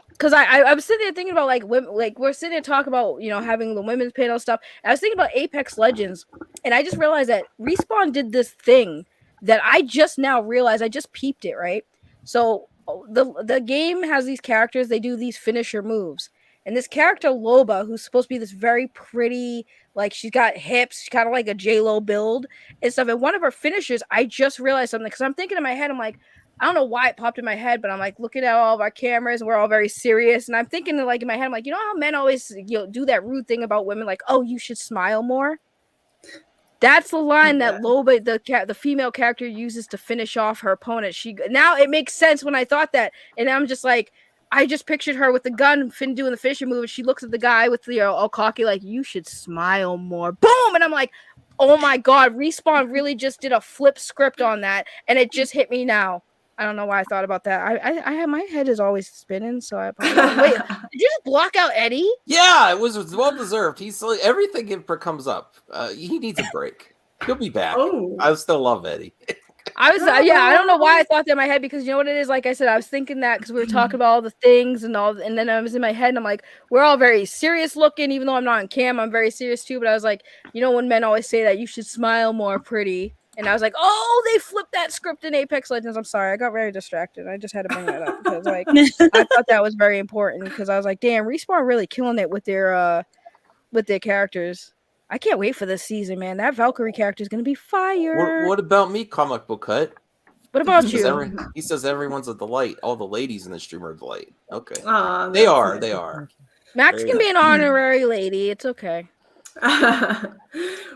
Because I'm sitting there thinking about women, we're sitting there talking about having the women's panel stuff. And I was thinking about Apex Legends, and I just realized that Respawn did this thing that I just now realized. I just peeped it, right? So the game has these characters. They do these finisher moves, and this character Loba, who's supposed to be this very pretty, she's got hips, she's kind of like a J-Lo build and stuff. And one of her finishers, I just realized something because I'm thinking in my head, I'm like, I don't know why it popped in my head, but I'm looking at all of our cameras, and we're all very serious. And I'm thinking in my head, I'm like, how men always do that rude thing about women, oh, you should smile more. That's the line that Loba, the female character, uses to finish off her opponent. Now it makes sense when I thought that, and I'm just I just pictured her with the gun, doing the finisher move, and she looks at the guy with the all cocky, you should smile more. Boom! And I'm like, oh my God, Respawn really just did a flip script on that, and it just hit me now. I don't know why I thought about that. I have my head is always spinning, so I apologize. Wait, did you just block out Eddie? Yeah, it was well deserved. He's everything comes up. He needs a break. He'll be back. Oh. I still love Eddie. I don't know why I thought that in my head, because you know what it is? Like I said, I was thinking that because we were talking about all the things and then I was in my head and I'm like, we're all very serious looking, even though I'm not on cam, I'm very serious too. But I was like, when men always say that you should smile more pretty. And I was like, oh, they flipped that script in Apex Legends. I'm sorry. I got very distracted. I just had to bring that up because I thought that was very important because I was like, damn, Respawn really killing it with their characters. I can't wait for this season, man. That Valkyrie character is going to be fire. What about me, Comic Book Hut? What about you? He says everyone's a delight. All the ladies in the stream are a delight. Okay. They are. Max can be an honorary lady. It's okay.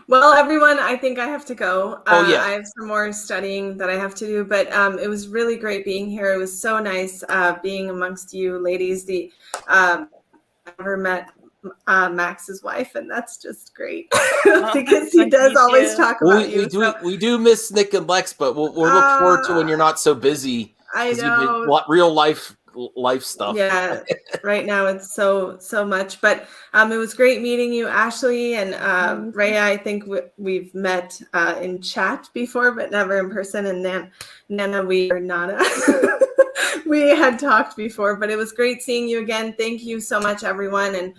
Well, everyone, I think I have to go. I have some more studying that I have to do, but it was really great being here. It was so nice being amongst you ladies. I never met Max's wife, and that's just great because he does always talk about you. We do miss Nick and Lex, but we'll look forward to when you're not so busy. I know. Real life stuff. Yeah, right now it's so much, but it was great meeting you, Ashley, and Rhea. I think we've met in chat before, but never in person. And Nana, we had talked before, but it was great seeing you again. Thank you so much, everyone, and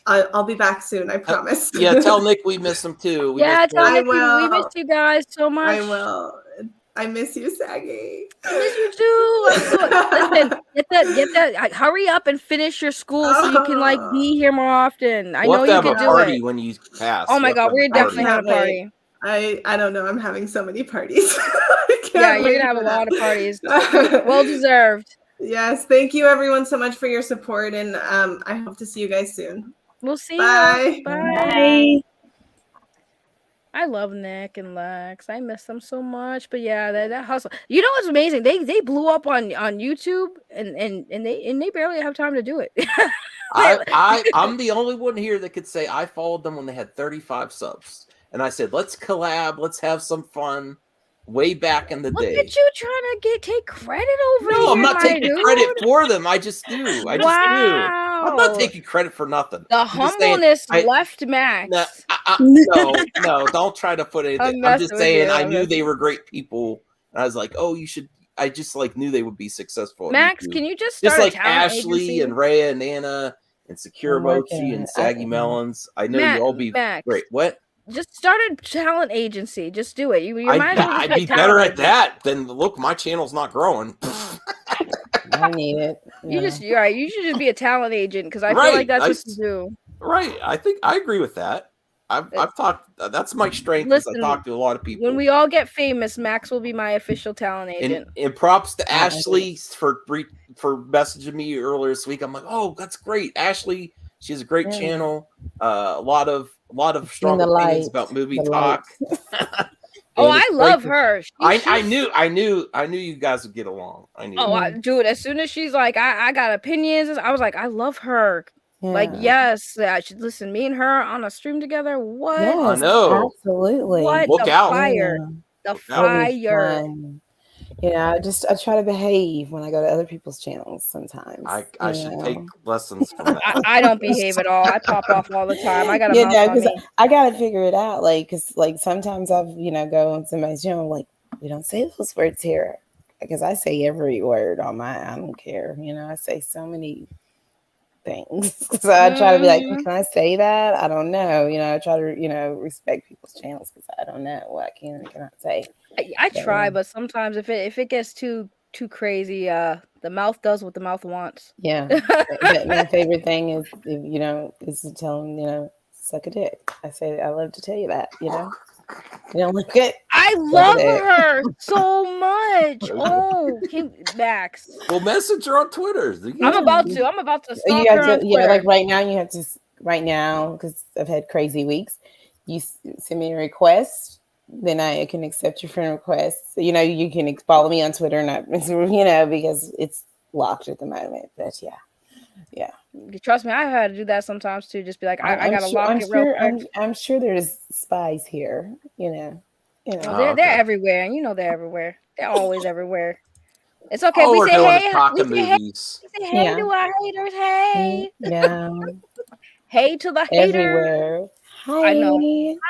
I'll be back soon. I promise. Tell Nick we miss him too. Tell Nick we missed you guys so much. I will. I miss you, Saggy. I miss you too. Listen, get that. Hurry up and finish your school so you can be here more often. I know you can do it. When you pass. Oh my God, we're definitely having a party. I don't know. I'm having so many parties. You're gonna have a lot of parties. Well deserved. Yes, thank you everyone so much for your support, and I hope to see you guys soon. We'll see you. Bye. I love Nick and Lex. I miss them so much. But yeah, that hustle. You know what's amazing? They blew up on YouTube and they barely have time to do it. I'm the only one here that could say I followed them when they had 35 subs. And I said, let's collab, let's have some fun. Way back in the day. Look at you trying to take credit over here. No, I'm not taking credit for them. I just do. I'm not taking credit for nothing. The humbleness left Max. No, don't try to put it. I'm just saying I knew they were great people. And I was like, oh, you should. I just knew they would be successful. Max, can you just start like Ashley and Rhea and Anna and Secure Mochi and Saggy Melons? I know you'll all be great. What? Just start a talent agency. Just do it. You might as well I'd be better at that than look. My channel's not growing. I need it. You're right. You should just be a talent agent because I feel like that's what you do. Right. I think I agree with that. I've talked. That's my strength. Listen, I talk to a lot of people. When we all get famous, Max will be my official talent agent. And props to Ashley for messaging me earlier this week. I'm like, oh, that's great, Ashley. She has a great channel. A lot of strong opinions about movie talk. Oh, I love her. I knew you guys would get along. I knew. Oh, dude! As soon as she's like, I got opinions. I was like, I love her. Yeah. Like, yes, I should listen. Me and her on a stream together. What? Yes, I know. Absolutely. What? Look the out. Fire. The fire. I try to behave when I go to other people's channels sometimes. I should take lessons from that. I don't behave at all. I pop off all the time. I got I gotta figure it out. Because sometimes I've go on somebody's channel like, we don't say those words here, because I say every word on I don't care. I say so many things. So I try to be like, can I say that? I don't know. I try to respect people's channels because I don't know what I can and cannot say. I try, but sometimes if it gets too crazy, the mouth does what the mouth wants. Yeah. But my favorite thing is is to tell them, suck a dick. I love to tell you that, You don't look it. I love her so much. Oh, Max. Well, message her on Twitter. I'm about to stalk her on Twitter. Yeah, like right now you have to. Right now, because I've had crazy weeks, you send me a request, then I can accept your friend request. So, you can follow me on Twitter, and because it's locked at the moment. But yeah. Trust me, I've had to do that sometimes too. Just be like, I gotta lock it real quick. I'm sure there's spies here. They're everywhere. They're everywhere. They're always everywhere. It's okay. Oh, we say hey. We say hey to our haters. Hey. Yeah. Hey to the haters. Everywhere. Hi. I know.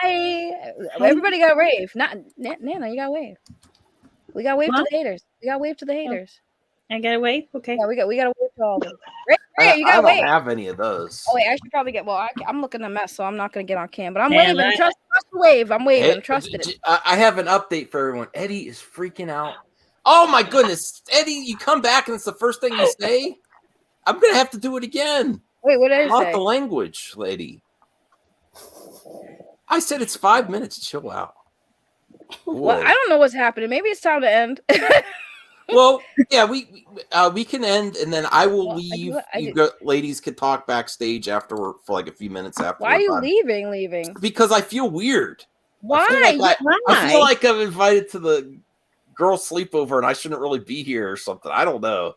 Hi. Everybody got wave. Not Nana. You got wave. We got wave to the haters. We got wave to the haters. I got a wave. Okay. Yeah, we got a wave to all of them. Right, you got wave. I don't have any of those. Oh wait, I should probably get. Well, I'm looking a mess, so I'm not gonna get on cam. But I'm waving. Trust the wave. I'm waving. Trust it. I have an update for everyone. Eddie is freaking out. Oh my goodness, Eddie! You come back and it's the first thing you say. I'm gonna have to do it again. Wait, what did I say? Not the language, lady. I said it's 5 minutes. Chill out. Well, I don't know what's happening. Maybe it's time to end. Well, yeah, we can end, and then I will leave. Ladies can talk backstage afterward for like a few minutes after. Why are you leaving? Because I feel weird. Why? I feel like I'm invited to the girl sleepover, and I shouldn't really be here or something. I don't know.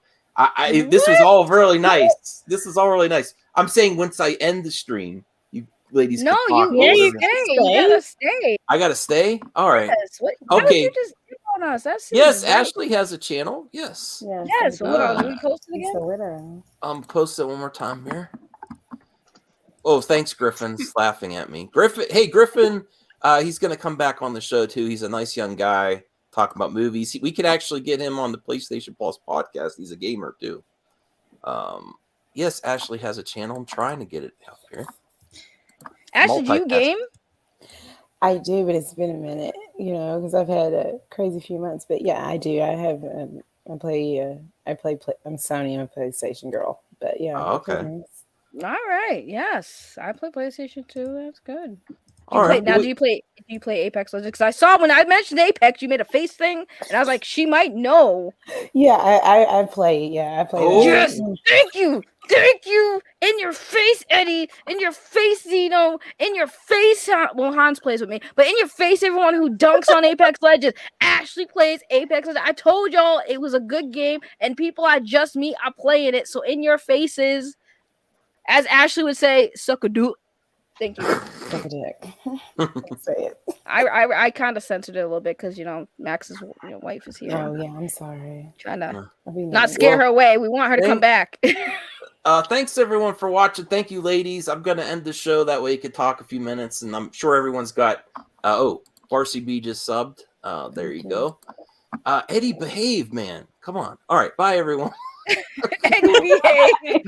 This was all really nice. This is all really nice. I'm saying once I end the stream, you ladies. No, you gotta stay. I gotta stay. All right. Yes. Okay. On us. Yes, Ashley has a channel. Yes. Yes. We post it again. Post it one more time here. Oh, thanks, Griffin's laughing at me. Griffin. He's gonna come back on the show too. He's a nice young guy talking about movies. We could actually get him on the PlayStation Plus podcast. He's a gamer too. Yes, Ashley has a channel. I'm trying to get it out here. Ashley, do you game? I do, but it's been a minute, because I've had a crazy few months. But yeah, I do. I have. I'm Sony. I'm a PlayStation girl. But yeah. Oh, okay. All right. Yes, I play PlayStation too. That's good. Do you play Apex Legends? Because I saw when I mentioned Apex, you made a face thing, and I was like, she might know. Yeah, I play. Yeah, I play. Oh. Yes, thank you. In your face, Eddie. In your face, Zeno. In your face, well, Hans plays with me, but in your face, everyone who dunks on Apex Legends. Ashley plays Apex Legends. I told y'all it was a good game, and people I just meet are playing it. So in your faces, as Ashley would say, suck a doot. Thank you. Suck a dick. Say it. I kind of censored it a little bit because Max's wife is here. Oh yeah, I'm sorry. Trying to not scare her away. We want her to come back. Thanks everyone for watching. Thank you, ladies. I'm gonna end the show that way you could talk a few minutes, and I'm sure everyone's got. Barcy B just subbed. There you go. Eddie, behave, man. Come on. All right. Bye, everyone. Eddie, behave.